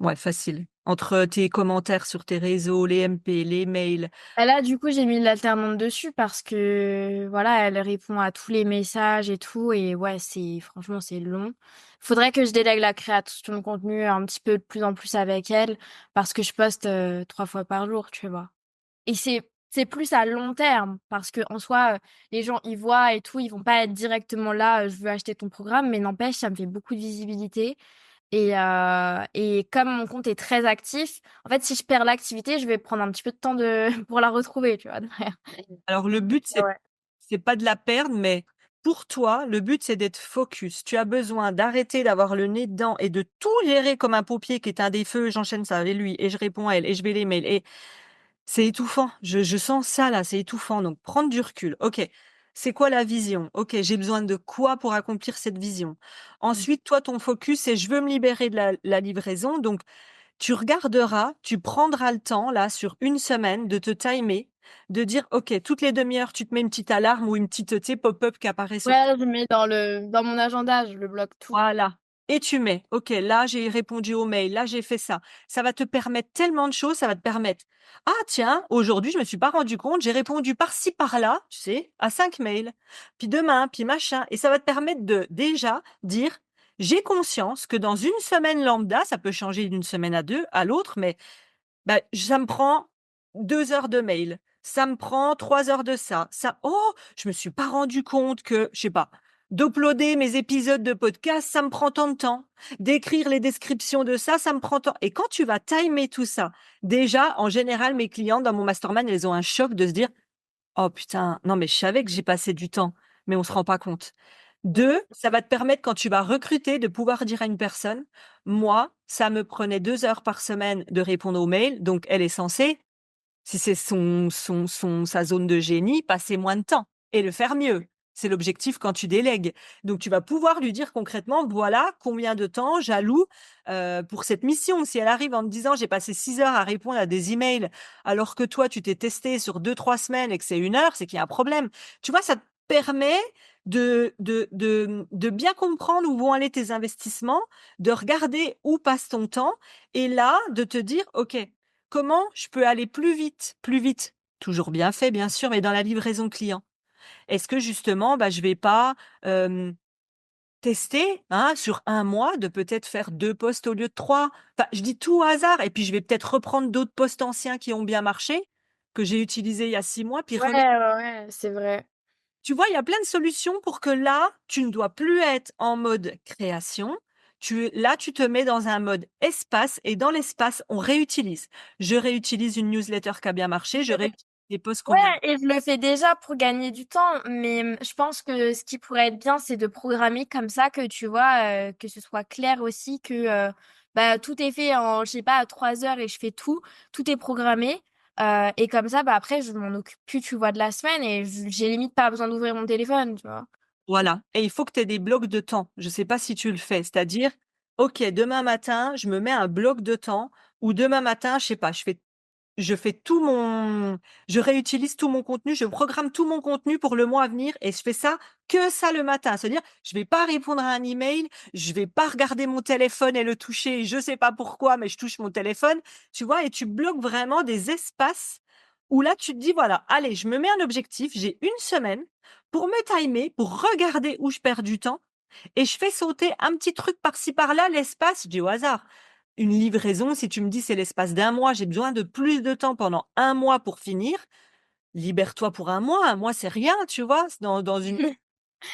ouais, facile. Entre tes commentaires sur tes réseaux, les MP, les mails. Et là, du coup, j'ai mis l'alternante dessus parce que, voilà, elle répond à tous les messages et tout. Et ouais, franchement, c'est long. Faudrait que je délègue la création de contenu un petit peu de plus en plus avec elle parce que je poste 3 fois par jour, tu vois. Et c'est plus à long terme parce que en soi, les gens y voient et tout, ils vont pas être directement là, je veux acheter ton programme, mais n'empêche, ça me fait beaucoup de visibilité. Et comme mon compte est très actif, en fait, si je perds l'activité, je vais prendre un petit peu de temps pour la retrouver, tu vois, derrière. Alors le but, Ouais. c'est pas de la perdre, mais pour toi, le but, c'est d'être focus. Tu as besoin d'arrêter d'avoir le nez dedans et de tout gérer comme un pompier qui éteint des feux. J'enchaîne ça avec lui et je réponds à elle et je vais les mails. Et c'est étouffant. Je sens ça là, c'est étouffant. Donc prendre du recul. Ok, c'est quoi la vision? Ok, j'ai besoin de quoi pour accomplir cette vision? Mmh. Ensuite, toi, ton focus, c'est je veux me libérer de la livraison. Donc tu regarderas, tu prendras le temps, là, sur une semaine, de te timer, de dire, OK, toutes les demi-heures, tu te mets une petite alarme ou une petite, tu sais, pop-up qui apparaît sur Ouais, je mets dans mon agenda, je le bloque tout. voilà. Et tu mets, OK, là, j'ai répondu aux mails, là, j'ai fait ça. Ça va te permettre tellement de choses, ça va te permettre, ah, tiens, aujourd'hui, je me suis pas rendu compte, j'ai répondu par-ci, par-là, tu sais, à 5 mails. Puis demain, puis machin. Et ça va te permettre de, déjà, dire, j'ai conscience que dans une semaine lambda, ça peut changer d'une semaine à deux, à l'autre, mais bah, ça me prend 2 heures de mail, ça me prend 3 heures de ça, oh! Je me suis pas rendu compte que, je sais pas, d'uploader mes épisodes de podcast, ça me prend tant de temps. D'écrire les descriptions de ça, ça me prend tant et quand tu vas timer tout ça, déjà, en général, mes clientes dans mon mastermind, elles ont un choc de se dire: «Oh putain, non mais je savais que j'y passais du temps, mais on se rend pas compte». 2, ça va te permettre quand tu vas recruter de pouvoir dire à une personne: «Moi, ça me prenait 2 heures par semaine de répondre aux mails, donc elle est censée, si c'est sa zone de génie, passer moins de temps et le faire mieux». C'est l'objectif quand tu délègues. Donc tu vas pouvoir lui dire concrètement: «Voilà combien de temps j'alloue, pour cette mission». Si elle arrive en te disant: «J'ai passé 6 heures à répondre à des emails», alors que toi tu t'es testé sur 2, 3 semaines et que c'est 1 heure, c'est qu'il y a un problème. Tu vois, ça te permet de bien comprendre où vont aller tes investissements, de regarder où passe ton temps et là, de te dire: «OK, comment je peux aller plus vite, toujours bien fait bien sûr, mais dans la livraison client? Est-ce que justement, bah, je vais pas, tester, hein, sur un mois de peut-être faire 2 postes au lieu de 3. Enfin, je dis tout au hasard et puis je vais peut-être reprendre d'autres postes anciens qui ont bien marché, que j'ai utilisés il y a 6 mois, puis Ouais, remettre. ouais, ouais, c'est vrai. Tu vois, il y a plein de solutions pour que là, tu ne dois plus être en mode création. Là, tu te mets dans un mode espace et dans l'espace, on réutilise. Je réutilise une newsletter qui a bien marché, je réutilise des posts qui ont Ouais, bien. et je le fais déjà pour gagner du temps, mais je pense que ce qui pourrait être bien, c'est de programmer comme ça que tu vois, que ce soit clair aussi que bah, tout est fait en, je sais pas, 3 heures et je fais tout, tout est programmé. Et comme ça, bah, après, je m'en occupe plus, tu vois, de la semaine et j'ai limite pas besoin d'ouvrir mon téléphone, tu vois. Voilà. Et il faut que tu aies des blocs de temps. Je ne sais pas si tu le fais. C'est-à-dire, OK, demain matin, je me mets un bloc de temps ou demain matin, je sais pas, je fais tout mon je réutilise tout mon contenu, je programme tout mon contenu pour le mois à venir et je fais ça, que ça le matin. C'est-à-dire, je vais pas répondre à un email, je vais pas regarder mon téléphone et le toucher, je sais pas pourquoi, mais je touche mon téléphone, tu vois? Et tu bloques vraiment des espaces où là, tu te dis: «Voilà, allez, je me mets un objectif, j'ai une semaine pour me timer, pour regarder où je perds du temps et je fais sauter un petit truc par-ci par-là, l'espace», je dis au hasard. Une livraison, si tu me dis: «C'est l'espace d'un mois, j'ai besoin de plus de temps pendant un mois pour finir», libère-toi pour un mois, c'est rien, tu vois? C'est dans une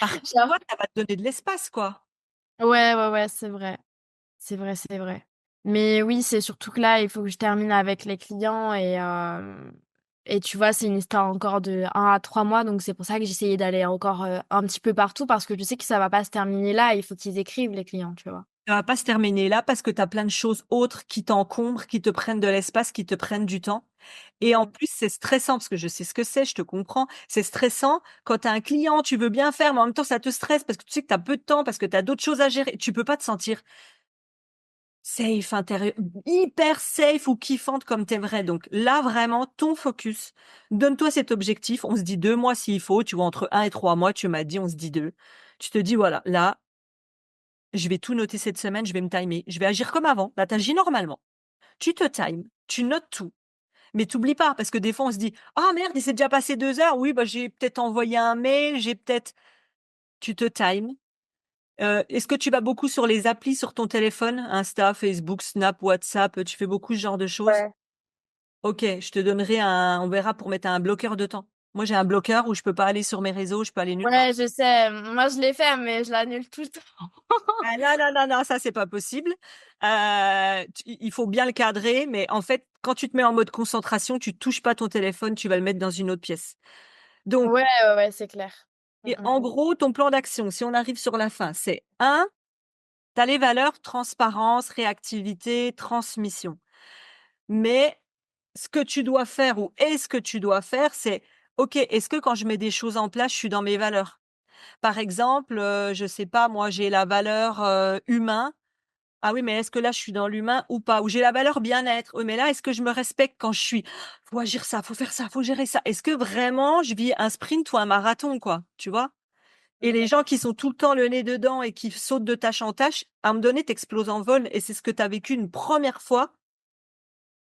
Par contre, Genre toi, ça va te donner de l'espace, quoi. ouais, ouais, ouais, c'est vrai. C'est vrai, c'est vrai. Mais oui, c'est surtout que là, il faut que je termine avec les clients et tu vois, c'est une histoire encore de 1 à 3 mois, donc c'est pour ça que j'essayais d'aller encore un petit peu partout parce que je sais que ça va pas se terminer là, il faut qu'ils écrivent les clients, tu vois. Ça va pas se terminer là parce que tu as plein de choses autres qui t'encombrent, qui te prennent de l'espace, qui te prennent du temps. Et en Mm. plus, c'est stressant parce que je sais ce que c'est, je te comprends. C'est stressant quand tu as un client, tu veux bien faire, mais en même temps, ça te stresse parce que tu sais que tu as peu de temps, parce que tu as d'autres choses à gérer. Tu peux pas te sentir safe, intérieur, hyper safe ou kiffante comme t'es vrai. Donc là, vraiment, ton focus, donne-toi cet objectif. On se dit 2 mois s'il faut, tu vois, entre 1 et 3 mois, tu m'as dit, on se dit 2. Tu te dis, voilà, là, je vais tout noter cette semaine, je vais me timer, je vais agir comme avant. Là, t'agis normalement. Tu te times, tu notes tout. Mais t'oublies pas, parce que des fois, on se dit, ah merde, il s'est déjà passé 2 heures. Oui, bah, j'ai peut-être envoyé un mail, j'ai peut-être. Tu te times. Est-ce que tu vas beaucoup sur les applis sur ton téléphone? Insta, Facebook, Snap, WhatsApp, tu fais beaucoup ce genre de choses? Ouais. Ok, je te donnerai on verra pour mettre un bloqueur de temps. Moi, j'ai un bloqueur où je peux pas aller sur mes réseaux, je peux aller nulle part. Ouais, je sais. Moi, je l'ai fait, mais je l'annule tout le temps. Ah, non, non, non, non, ça, c'est pas possible. Il faut bien le cadrer, mais en fait, quand tu te mets en mode concentration, tu touches pas ton téléphone, tu vas le mettre dans une autre pièce. Donc, Ouais, ouais, ouais, c'est clair. Mm, et mm. en gros, ton plan d'action, si on arrive sur la fin, c'est un, tu as les valeurs transparence, réactivité, transmission. Mais ce que tu dois faire ou est-ce que tu dois faire, c'est, OK, est-ce que quand je mets des choses en place, je suis dans mes valeurs? Par exemple, je sais pas, moi, j'ai la valeur humain. Ah oui, mais est-ce que là, je suis dans l'humain ou pas? Ou j'ai la valeur bien-être. Oui, mais là, est-ce que je me respecte quand je suis, faut agir ça, faut faire ça, faut gérer ça. Est-ce que vraiment je vis un sprint ou un marathon, quoi? Tu vois? Et les gens qui sont tout le temps le nez dedans et qui sautent de tâche en tâche, à un moment donné, t'exploses en vol. Et c'est ce que tu as vécu une première fois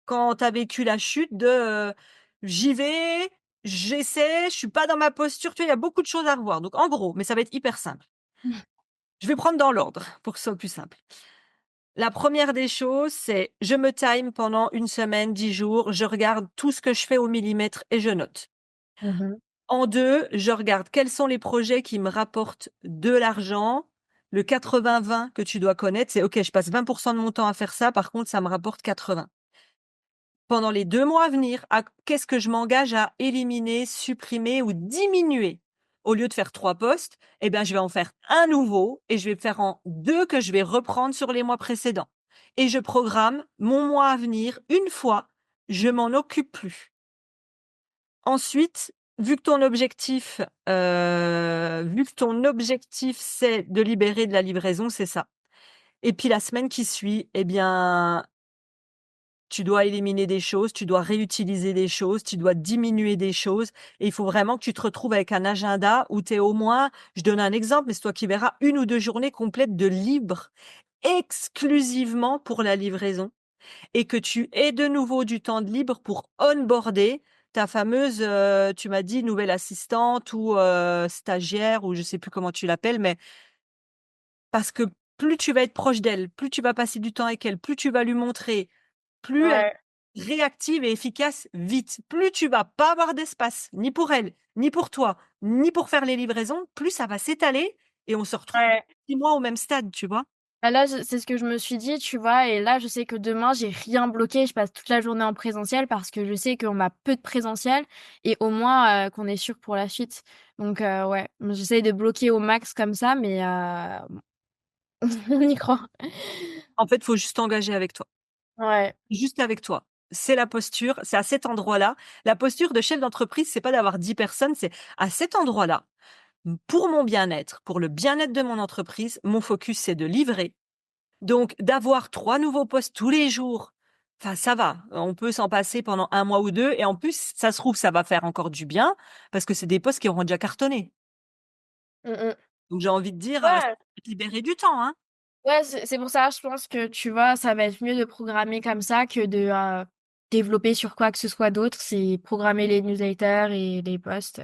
quand tu as vécu la chute de j'y vais, j'essaie, je suis pas dans ma posture. Tu vois, il y a beaucoup de choses à revoir. Donc, en gros, mais ça va être hyper simple. Je vais prendre dans l'ordre pour que ce soit plus simple. La première des choses, c'est je me time pendant une semaine, 10 jours, je regarde tout ce que je fais au millimètre et je note. Mhm. En deux, je regarde quels sont les projets qui me rapportent de l'argent. Le 80-20 que tu dois connaître, c'est OK, je passe 20% de mon temps à faire ça, par contre, ça me rapporte 80. Pendant les 2 mois à venir, qu'est-ce que je m'engage à éliminer, supprimer ou diminuer? Au lieu de faire 3 postes, eh bien, je vais en faire un nouveau et je vais faire en deux que je vais reprendre sur les mois précédents. Et je programme mon mois à venir une fois, je m'en occupe plus. Ensuite, vu que ton objectif, c'est de libérer de la livraison, c'est ça. Et puis la semaine qui suit, eh bien, tu dois éliminer des choses, tu dois réutiliser des choses, tu dois diminuer des choses. Et il faut vraiment que tu te retrouves avec un agenda où tu es au moins, je donne un exemple, mais c'est toi qui verras, 1 ou 2 journées complètes de libre, exclusivement pour la livraison. Et que tu aies de nouveau du temps de libre pour onboarder ta fameuse, tu m'as dit, nouvelle assistante ou stagiaire, ou je sais plus comment tu l'appelles, mais parce que plus tu vas être proche d'elle, plus tu vas passer du temps avec elle, plus tu vas lui montrer, plus elle Ouais, est réactive et efficace vite. Plus tu vas pas avoir d'espace, ni pour elle, ni pour toi, ni pour faire les livraisons, plus ça va s'étaler et on se retrouve dans ouais. 6 mois au même stade, tu vois? Bah là, c'est ce que je me suis dit, tu vois, et là, je sais que demain, j'ai rien bloqué, je passe toute la journée en présentiel parce que je sais qu'on a peu de présentiel et au moins qu'on est sûr pour la suite. Donc, ouais, j'essaye de bloquer au max comme ça, mais on y croit. En fait, il faut juste t'engager avec toi. Ouais. Juste avec toi. C'est la posture, c'est à cet endroit-là. La posture de chef d'entreprise, c'est pas d'avoir 10 personnes, c'est à cet endroit-là. Pour mon bien-être, pour le bien-être de mon entreprise, mon focus, c'est de livrer. Donc, d'avoir 3 nouveaux postes tous les jours, enfin, ça va. On peut s'en passer pendant 1 mois ou 2. Et en plus, ça se trouve, ça va faire encore du bien parce que c'est des postes qui auront déjà cartonné. Mm, mm. Donc, j'ai envie de dire, ça Ouais. va te libérer du temps, hein. Ouais, c'est pour ça, je pense que tu vois, ça va être mieux de programmer comme ça que de développer sur quoi que ce soit d'autre. C'est programmer les newsletters et les posts.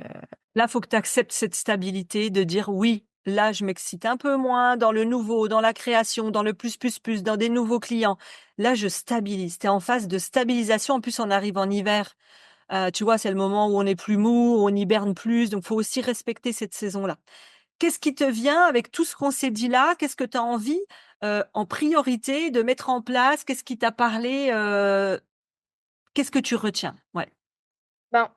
Là, faut que tu acceptes cette stabilité de dire oui, là, je m'excite un peu moins dans le nouveau, dans la création, dans le plus, dans des nouveaux clients. Là, je stabilise. Tu es en phase de stabilisation. En plus, on arrive en hiver. Tu vois, c'est le moment où on est plus mou, où on hiberne plus. Donc, faut aussi respecter cette saison-là. qu'est-ce qui te vient avec tout ce qu'on s'est dit là? Qu'est-ce que tu as envie en priorité de mettre en place? Qu'est-ce qui t'a parlé? Qu'est-ce que tu retiens? Ouais. Ben,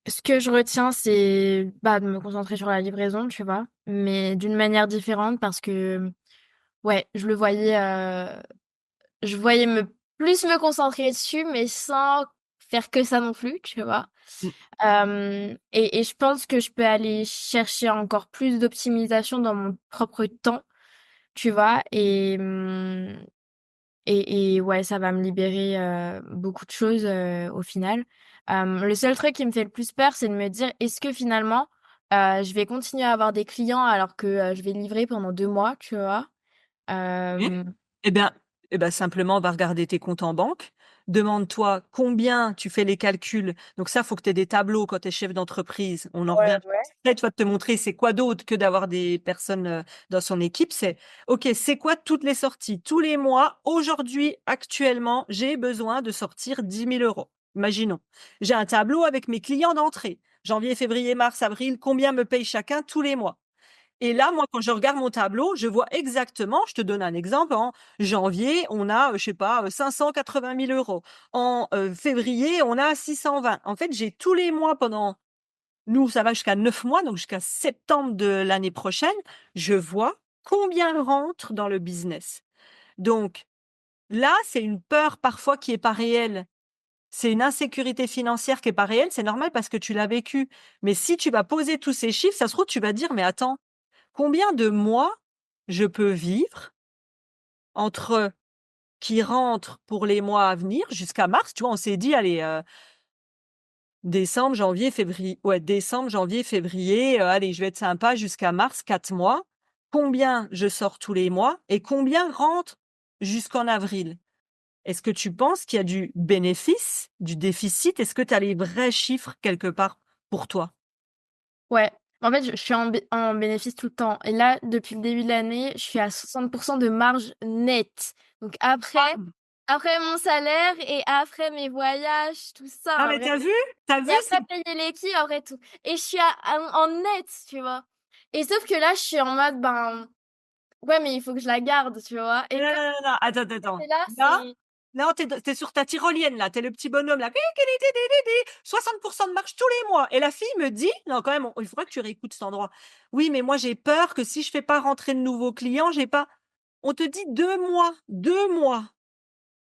ce que je retiens, c'est bah, de me concentrer sur la livraison, tu vois, mais d'une manière différente parce que, ouais, je voyais me concentrer dessus, mais sans faire que ça non plus, tu vois. Mm. Et je pense que je peux aller chercher encore plus d'optimisation dans mon propre temps, tu vois, et ouais, ça va me libérer beaucoup de choses au final. Le seul truc qui me fait le plus peur, c'est de me dire, est-ce que finalement, je vais continuer à avoir des clients alors que je vais livrer pendant 2 mois, tu vois? Oui. Euh, Eh bien, simplement, va regarder tes comptes en banque. Demande-toi combien tu fais les calculs. Donc ça, faut que tu aies des tableaux quand tu es chef d'entreprise. On en Ouais, revient. ouais. Peut-être tu vas te montrer c'est quoi d'autre que d'avoir des personnes dans son équipe. C'est OK, c'est quoi toutes les sorties? Tous les mois, aujourd'hui, actuellement, j'ai besoin de sortir 10 000 euros. Imaginons. J'ai un tableau avec mes clients d'entrée. Janvier, février, mars, avril, combien me paye chacun tous les mois? Et là, moi, quand je regarde mon tableau, je vois exactement, je te donne un exemple, en janvier, on a, je sais pas, 580 000 euros. En février, on a 620. En fait, j'ai tous les mois pendant, nous, ça va jusqu'à 9 mois, donc jusqu'à septembre de l'année prochaine, je vois combien rentre dans le business. Donc là, c'est une peur parfois qui est pas réelle. C'est une insécurité financière qui est pas réelle. C'est normal parce que tu l'as vécu. Mais si tu vas poser tous ces chiffres, ça se trouve, tu vas dire, mais attends, combien de mois je peux vivre entre qui rentrent pour les mois à venir jusqu'à mars? Tu vois, on s'est dit, allez, décembre, janvier, février. Ouais, décembre, janvier, février. Allez, je vais être sympa jusqu'à mars, 4 mois. Combien je sors tous les mois et combien rentre jusqu'en avril? Est-ce que tu penses qu'il y a du bénéfice, du déficit? Est-ce que tu as les vrais chiffres quelque part pour toi? Ouais. En fait, je suis en bénéfice tout le temps. Et là, depuis le début de l'année, je suis à 60% de marge nette. Donc après mon salaire et après mes voyages, tout Non, ça, mais vraiment. t'as vu, Et c'est après payer l'équipe, après tout. Et je suis en net, tu vois. Et sauf que là, je suis en mode, ben, ouais, mais il faut que je la garde, tu vois. Et non, comme non, non, non, attends, attends, attends. c'est là, Là, c'est... non, t'es sur ta tyrolienne, là. T'es le petit bonhomme, là. 60% de marche tous les mois. Et la fille me dit, non, quand même, il faudrait que tu réécoutes cet endroit. Oui, mais moi, j'ai peur que si je fais pas rentrer de nouveaux clients, j'ai pas. On te dit 2 mois, 2 mois.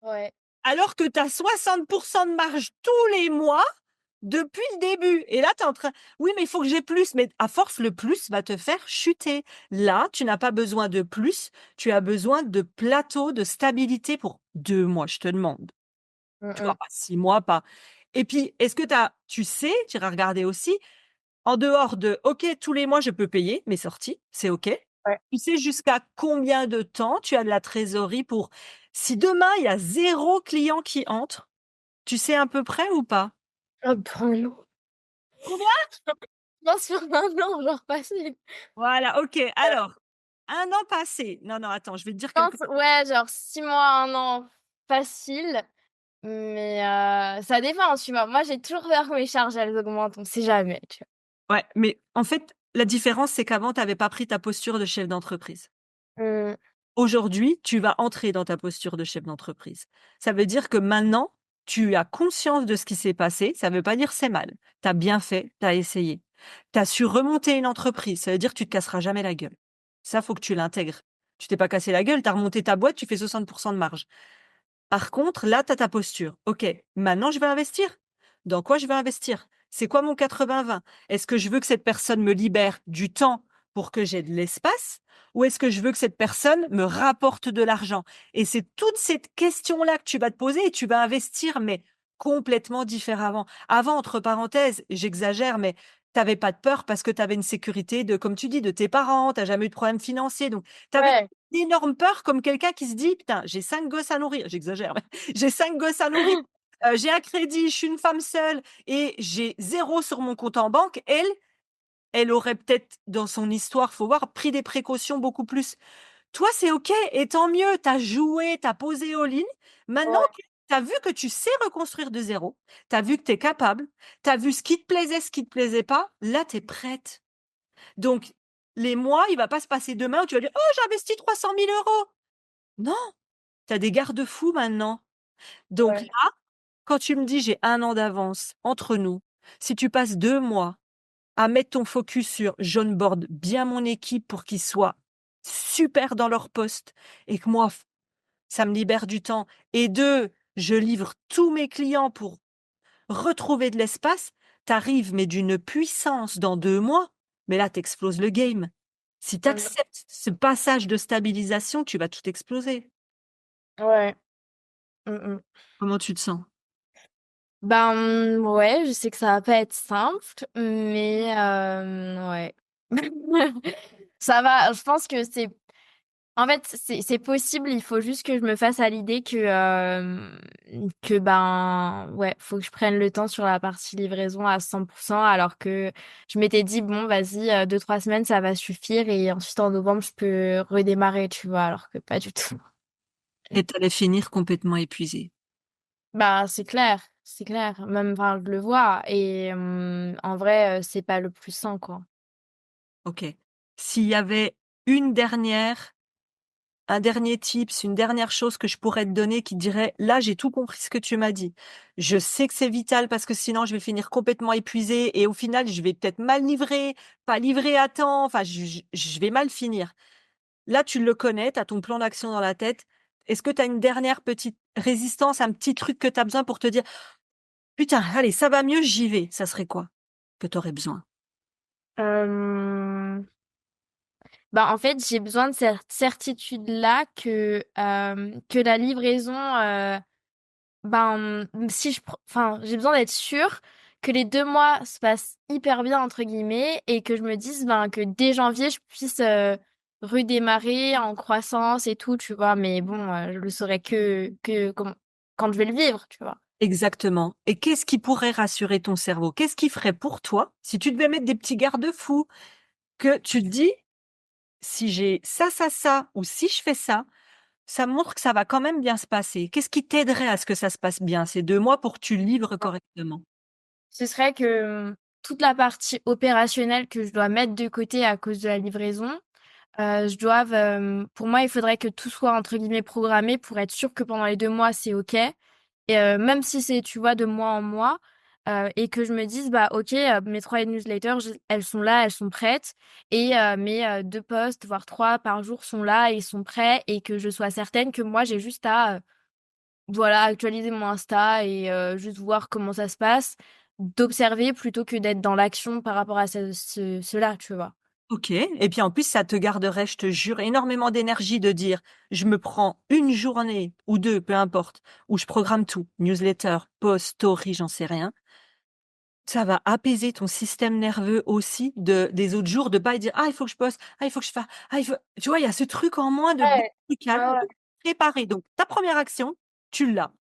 Ouais. Alors que tu as 60% de marge tous les mois depuis le début. Et là, tu es en train. Oui, mais il faut que j'ai plus. Mais à force, le plus va te faire chuter. Là, tu n'as pas besoin de plus. Tu as besoin de plateau, de stabilité pour 2 mois, je te demande. Mm, Tu vois, mm. pas 6 mois, pas. Et puis, est-ce que tu sais, tu iras regarder aussi, en dehors de, OK, tous les mois, je peux payer mes sorties, c'est OK. Ouais. Tu sais jusqu'à combien de temps tu as de la trésorerie pour, si demain, il y a 0 client qui entre, tu sais à peu près ou pas? Oh, ben, Combien? non, sur un an, genre facile. Voilà, OK. Alors, un an passé. Non, non, attends, je vais te dire Non, quelque. ouais, genre 6 mois, un an, facile. Mais ça dépend, tu vois. Moi, j'ai toujours peur que mes charges, elles augmentent. On sait jamais, tu Ouais, mais en fait, la différence, c'est qu'avant, tu n'avais pas pris ta posture de chef d'entreprise. vois. Aujourd'hui, tu vas entrer dans ta posture de chef d'entreprise. Ça veut dire que maintenant, tu as conscience de ce qui s'est passé. Ça ne veut pas dire c'est mal. Tu as bien fait, tu as essayé. Tu as su remonter une entreprise. Ça veut dire que tu te casseras jamais la gueule. Ça, faut que tu l'intègres. Tu t'es pas cassé la gueule, tu as remonté ta boîte, tu fais 60% de marge. Par contre, là, tu as ta posture. OK, maintenant, je vais investir. Dans quoi je vais investir? C'est quoi mon 80-20? Est-ce que je veux que cette personne me libère du temps pour que j'ai de l'espace? Ou est-ce que je veux que cette personne me rapporte de l'argent? Et c'est toute cette question-là que tu vas te poser et tu vas investir, mais complètement différemment. Avant, entre parenthèses, j'exagère, mais tu n'avais pas de peur parce que tu avais une sécurité de, comme tu dis, de tes parents, tu n'as jamais eu de problème financier. Donc, tu avais Ouais, une énorme peur comme quelqu'un qui se dit, putain, j'ai 5 gosses à nourrir. J'exagère, mais j'ai 5 gosses à nourrir. J'ai un crédit, je suis une femme seule et j'ai 0 sur mon compte en banque. Elle aurait peut-être, dans son histoire, faut voir, pris des précautions beaucoup plus. Toi, c'est OK et tant mieux, tu as joué, tu as posé all-in. Maintenant, ouais. tu as vu que tu sais reconstruire de zéro, tu as vu que tu es capable, tu as vu ce qui te plaisait, ce qui te plaisait pas, là, tu es prête. Donc les mois, il va pas se passer demain où tu vas dire, oh, j'ai investi 300 000 euros. Non, tu as des garde-fous maintenant. Donc Ouais. là, quand tu me dis j'ai 1 an d'avance entre nous, si tu passes 2 mois à mettre ton focus sur j'onboard bien mon équipe pour qu'ils soient super dans leur poste et que moi, ça me libère du temps. Et deux, je livre tous mes clients pour retrouver de l'espace. T'arrives, mais d'une puissance dans 2 mois. Mais là, t'exploses le game. Si Mhm. t'acceptes ce passage de stabilisation, tu vas tout exploser. Ouais. Mhm. Comment tu te sens? Ben ouais, je sais que ça va pas être simple, mais ouais. Ça va, je pense que c'est en fait c'est possible, il faut juste que je me fasse à l'idée que ben ouais, faut que je prenne le temps sur la partie livraison à 100% alors que je m'étais dit bon, vas-y, 2-3 semaines ça va suffire et ensuite en novembre je peux redémarrer, tu vois, alors que pas du tout. Et t'allais finir complètement épuisé. Bah, c'est clair. Même, enfin, je le vois. Et en vrai, c'est pas le plus sain, quoi. Ok. S'il y avait une dernière, un dernier tips, une dernière chose que je pourrais te donner qui dirait, là, j'ai tout compris ce que tu m'as dit. Je sais que c'est vital parce que sinon, je vais finir complètement épuisé et au final, je vais peut-être mal livrer, pas livrer à temps. Enfin, je vais mal finir. Là, tu le connais, tu as ton plan d'action dans la tête. Est-ce que tu as une dernière petite résistance, un petit truc que tu as besoin pour te dire, putain, allez, ça va mieux, j'y vais. Ça serait quoi que tu aurais besoin? Euh, Bah, en fait, j'ai besoin de cette certitude-là que la livraison, ben, si enfin, j'ai besoin d'être sûre que les 2 mois se passent hyper bien, entre guillemets, et que je me dise, ben, que dès janvier, je puisse, redémarrer en croissance et tout, tu vois. Mais bon, je le saurai quand je vais le vivre, tu vois. Exactement. Et qu'est-ce qui pourrait rassurer ton cerveau? Qu'est-ce qui ferait pour toi, si tu devais mettre des petits garde-fous, que tu te dis, si j'ai ça, ou si je fais ça, ça montre que ça va quand même bien se passer. Qu'est-ce qui t'aiderait à ce que ça se passe bien ces 2 mois pour que tu livres correctement? Ce serait que toute la partie opérationnelle que je dois mettre de côté à cause de la livraison, pour moi, il faudrait que tout soit entre guillemets programmé pour être sûr que pendant les 2 mois, c'est OK. Et même si c'est, tu vois, de mois en mois, et que je me dise, bah OK, mes 3 newsletters, elles sont là, elles sont prêtes, et mes 2 posts, voire 3 par jour sont là, et ils sont prêts, et que je sois certaine que moi, j'ai juste à voilà, actualiser mon Insta et juste voir comment ça se passe, d'observer plutôt que d'être dans l'action par rapport à cela, tu vois. Ok. Et puis en plus, ça te garderait, je te jure, énormément d'énergie de dire, je me prends une journée ou deux, peu importe, où je programme tout, newsletter, post, story, j'en sais rien. Ça va apaiser ton système nerveux aussi des autres jours, de pas dire, ah, il faut que je poste, ah, il faut que je fasse, ah, il faut, tu vois, il y a ce truc en moins de beaucoup Ouais, plus ouais, calme, ouais. de préparer. Donc, ta première action, tu l'as.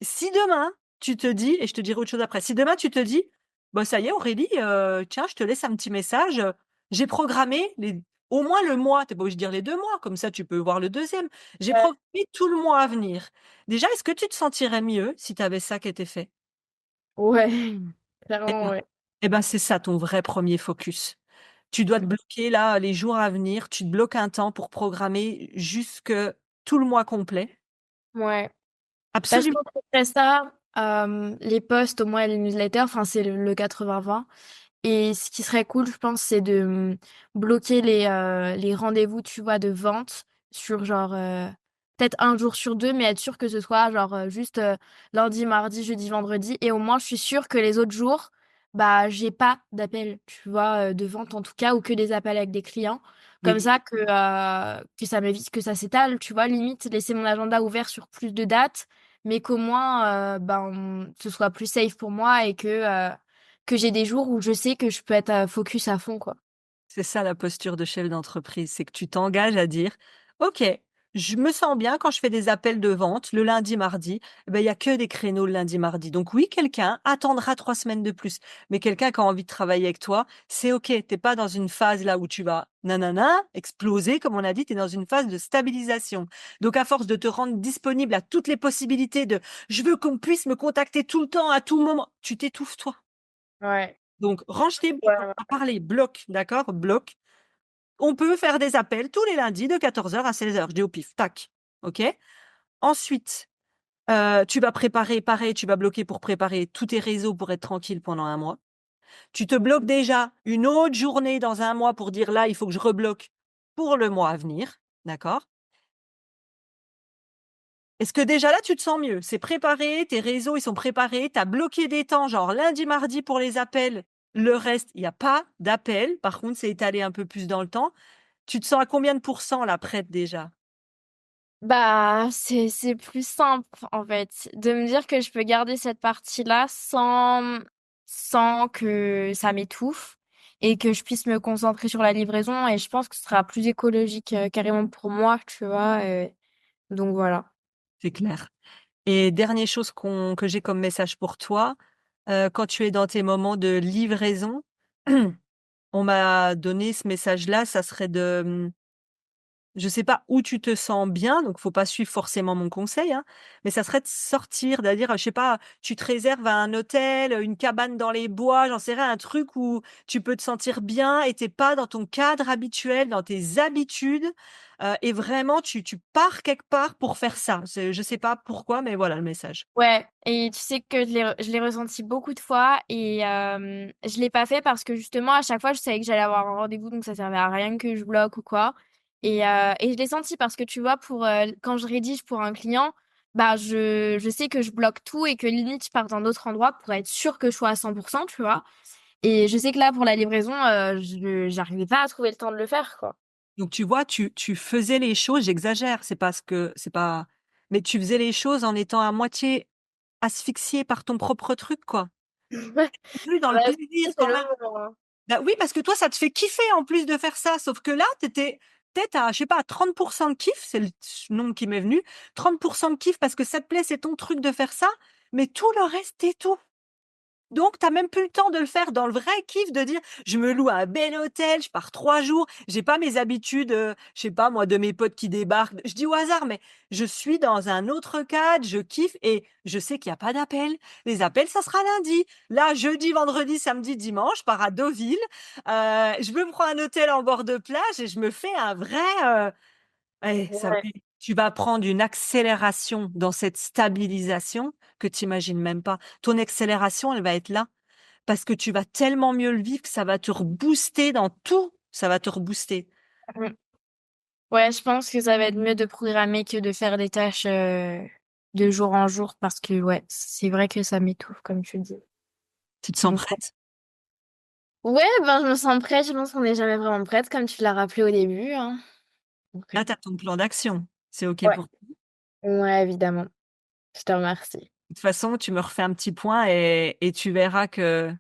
Si demain, tu te dis, et je te dirai autre chose après, si demain tu te dis, bah ça y est Aurélie, tiens, je te laisse un petit message, j'ai programmé au moins le mois, t'es pas obligé de dire les 2 mois, comme ça tu peux voir le deuxième. J'ai Ouais. programmé tout le mois à venir. Déjà, est-ce que tu te sentirais mieux si tu avais ça qui était fait? Ouais, Eh clairement, ben, ouais. eh ben, c'est ça ton vrai premier focus. Tu dois te bloquer là les jours à venir, tu te bloques un temps pour programmer jusque tout le mois complet. Ouais. Bah, je Absolument. pense que c'est ça, les posts au moins et les newsletters, enfin, c'est le 80-20. Et ce qui serait cool, je pense, c'est de bloquer les rendez-vous, tu vois, de vente sur genre peut-être un jour sur deux, mais être sûr que ce soit genre juste lundi, mardi, jeudi, vendredi. Et au moins, je suis sûre que les autres jours, bah, j'ai pas d'appel, tu vois, de vente en tout cas, ou que des appels avec des clients. Comme ça que ça m'évite que ça s'étale, tu vois, limite laisser mon agenda ouvert sur plus de dates, mais qu'au moins, ben, ce soit plus safe pour moi et que j'ai des jours où je sais que je peux être focus à fond, quoi. C'est ça la posture de chef d'entreprise, c'est que tu t'engages à dire, OK, je me sens bien quand je fais des appels de vente le lundi, mardi. Eh ben, il y a que des créneaux le lundi, mardi. Donc oui, quelqu'un attendra 3 semaines de plus. Mais quelqu'un qui a envie de travailler avec toi, c'est OK. T'es pas dans une phase là où tu vas nanana, exploser, comme on a dit, tu es dans une phase de stabilisation. Donc à force de te rendre disponible à toutes les possibilités de je veux qu'on puisse me contacter tout le temps, à tout moment, tu t'étouffes toi. Ouais. Donc, range tes blocs. Ouais, On va parler bloc, d'accord? Bloc. On peut faire des appels tous les lundis de 14h à 16h. Je dis au pif, tac. OK? Ensuite, tu vas préparer, pareil, tu vas bloquer pour préparer tous tes réseaux pour être tranquille pendant un mois. Tu te bloques déjà une autre journée dans un mois pour dire là, il faut que je rebloque pour le mois à venir. D'accord? Est-ce que déjà là, tu te sens mieux? C'est préparé, tes réseaux, ils sont préparés, tu as bloqué des temps, genre lundi, mardi pour les appels. Le reste, il n'y a pas d'appel. Par contre, c'est étalé un peu plus dans le temps. Tu te sens à combien de pourcents là, prête déjà? Bah, c'est plus simple, en fait, de me dire que je peux garder cette partie-là sans que ça m'étouffe et que je puisse me concentrer sur la livraison. Et je pense que ce sera plus écologique, carrément pour moi, tu vois. Donc voilà. C'est clair. Et dernière chose que j'ai comme message pour toi, quand tu es dans tes moments de livraison, on m'a donné ce message-là, ça serait je sais pas où tu te sens bien, donc faut pas suivre forcément mon conseil, hein, mais ça serait de sortir, de dire, je sais pas, tu te réserves à un hôtel, une cabane dans les bois, j'en sais rien, un truc où tu peux te sentir bien et t'es pas dans ton cadre habituel, dans tes habitudes, et vraiment tu pars quelque part pour faire ça. Je sais pas pourquoi, mais voilà le message. Ouais, et tu sais que je l'ai ressenti beaucoup de fois et je l'ai pas fait parce que justement à chaque fois je savais que j'allais avoir un rendez-vous donc ça servait à rien que je bloque ou quoi. Et je l'ai senti parce que tu vois pour quand je rédige pour un client, bah je sais que je bloque tout et que limite je pars dans d'autres endroits pour être sûre que je sois à 100%, tu vois. Et je sais que là pour la livraison, je j'arrivais pas à trouver le temps de le faire quoi. Donc tu vois, tu faisais les choses, j'exagère, c'est pas, mais tu faisais les choses en étant à moitié asphyxié par ton propre truc, quoi. Plus dans le Ouais, plaisir c'est quand le même. mot, hein. Bah oui, parce que toi, ça te fait kiffer en plus de faire ça. Sauf que là, tu étais peut-être à, je sais pas, à 30 de kiff, c'est le nombre qui m'est venu. 30 de kiff parce que ça te plaît, c'est ton truc de faire ça, mais tout le reste est tout. Donc, tu as même plus le temps de le faire dans le vrai kiff, de dire: «Je me loue un bel hôtel, je pars 3 jours, j'ai pas mes habitudes, je sais pas moi, de mes potes qui débarquent». Je dis au hasard, mais je suis dans un autre cadre, je kiffe et je sais qu'il y a pas d'appels. Les appels, ça sera lundi. Là, jeudi, vendredi, samedi, dimanche, je pars à Deauville, je me prends un hôtel en bord de plage et je me fais un vrai, ouais, Ouais. tu vas prendre une accélération dans cette stabilisation que tu imagines même pas. Ton accélération, elle va être là parce que tu vas tellement mieux le vivre que ça va te rebooster dans tout. Ça va te rebooster. Mm. Ouais, je pense que ça va être mieux de programmer que de faire des tâches de jour en jour parce que ouais, c'est vrai que ça m'étouffe comme tu dis. Tu te sens Donc, prête? ouais, ben je me sens prête. Je pense qu'on n'est jamais vraiment prête comme tu l'as rappelé au début, hein. Donc, Là, tu as ton plan d'action. C'est OK ouais, pour toi. ouais, évidemment. Je te remercie. De toute façon, tu me refais un petit point et tu verras que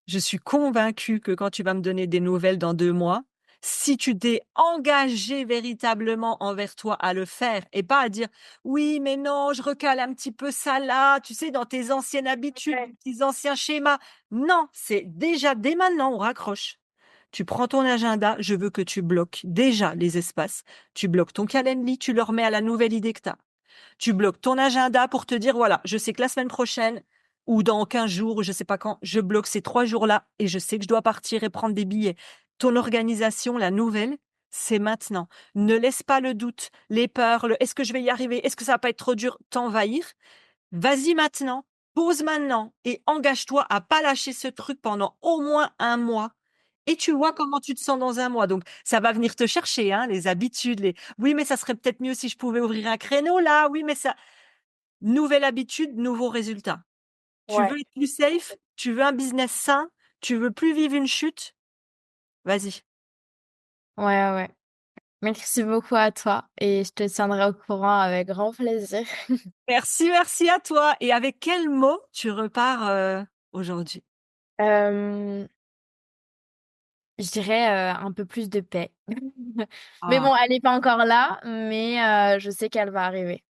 je suis convaincue que quand tu vas me donner des nouvelles dans 2 mois, si tu t'es engagé véritablement envers toi à le faire et pas à dire: «Oui, mais non, je recale un petit peu ça là», tu sais, dans tes anciennes habitudes, Ouais. tes anciens schémas. Non, c'est déjà dès maintenant, on raccroche. Tu prends ton agenda, je veux que tu bloques déjà les espaces. Tu bloques ton calendrier, tu le remets à la nouvelle idée que tu as. Tu bloques ton agenda pour te dire, voilà, je sais que la semaine prochaine ou dans 15 jours ou je sais pas quand, je bloque ces 3 jours-là et je sais que je dois partir et prendre des billets. Ton organisation, la nouvelle, c'est maintenant. Ne laisse pas le doute, les peurs, le est-ce que je vais y arriver, est-ce que ça va pas être trop dur, t'envahir. Vas-y maintenant, pose maintenant et engage-toi à pas lâcher ce truc pendant au moins un mois. Et tu vois comment tu te sens dans un mois. Donc, ça va venir te chercher, hein, les habitudes, oui, mais ça serait peut-être mieux si je pouvais ouvrir un créneau là. Oui, mais ça, nouvelle habitude, nouveau résultat. Tu Ouais, veux être plus safe? Tu veux un business sain? Tu veux plus vivre une chute? Vas-y. ouais, ouais. Merci beaucoup à toi et je te tiendrai au courant avec grand plaisir. Merci, merci à toi. Et avec quel mot tu repars aujourd'hui? Euh, je dirais un peu plus de paix. Mais Ah, bon, elle n'est pas encore là, mais je sais qu'elle va arriver.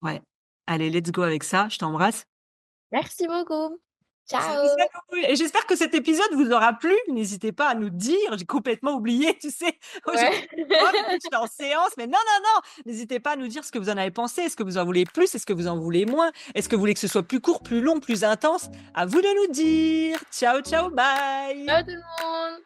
ouais. Allez, let's go avec ça. Je t'embrasse. Merci beaucoup. Salut, Ciao. salut. Et j'espère que cet épisode vous aura plu. N'hésitez pas à nous dire. J'ai complètement oublié, tu sais. Aujourd'hui, Ouais. oh, j'étais en séance, mais non, non, non. N'hésitez pas à nous dire ce que vous en avez pensé. Est-ce que vous en voulez plus? Est-ce que vous en voulez moins? Est-ce que vous voulez que ce soit plus court, plus long, plus intense? À vous de nous dire. Ciao, ciao, bye. Ciao tout le monde.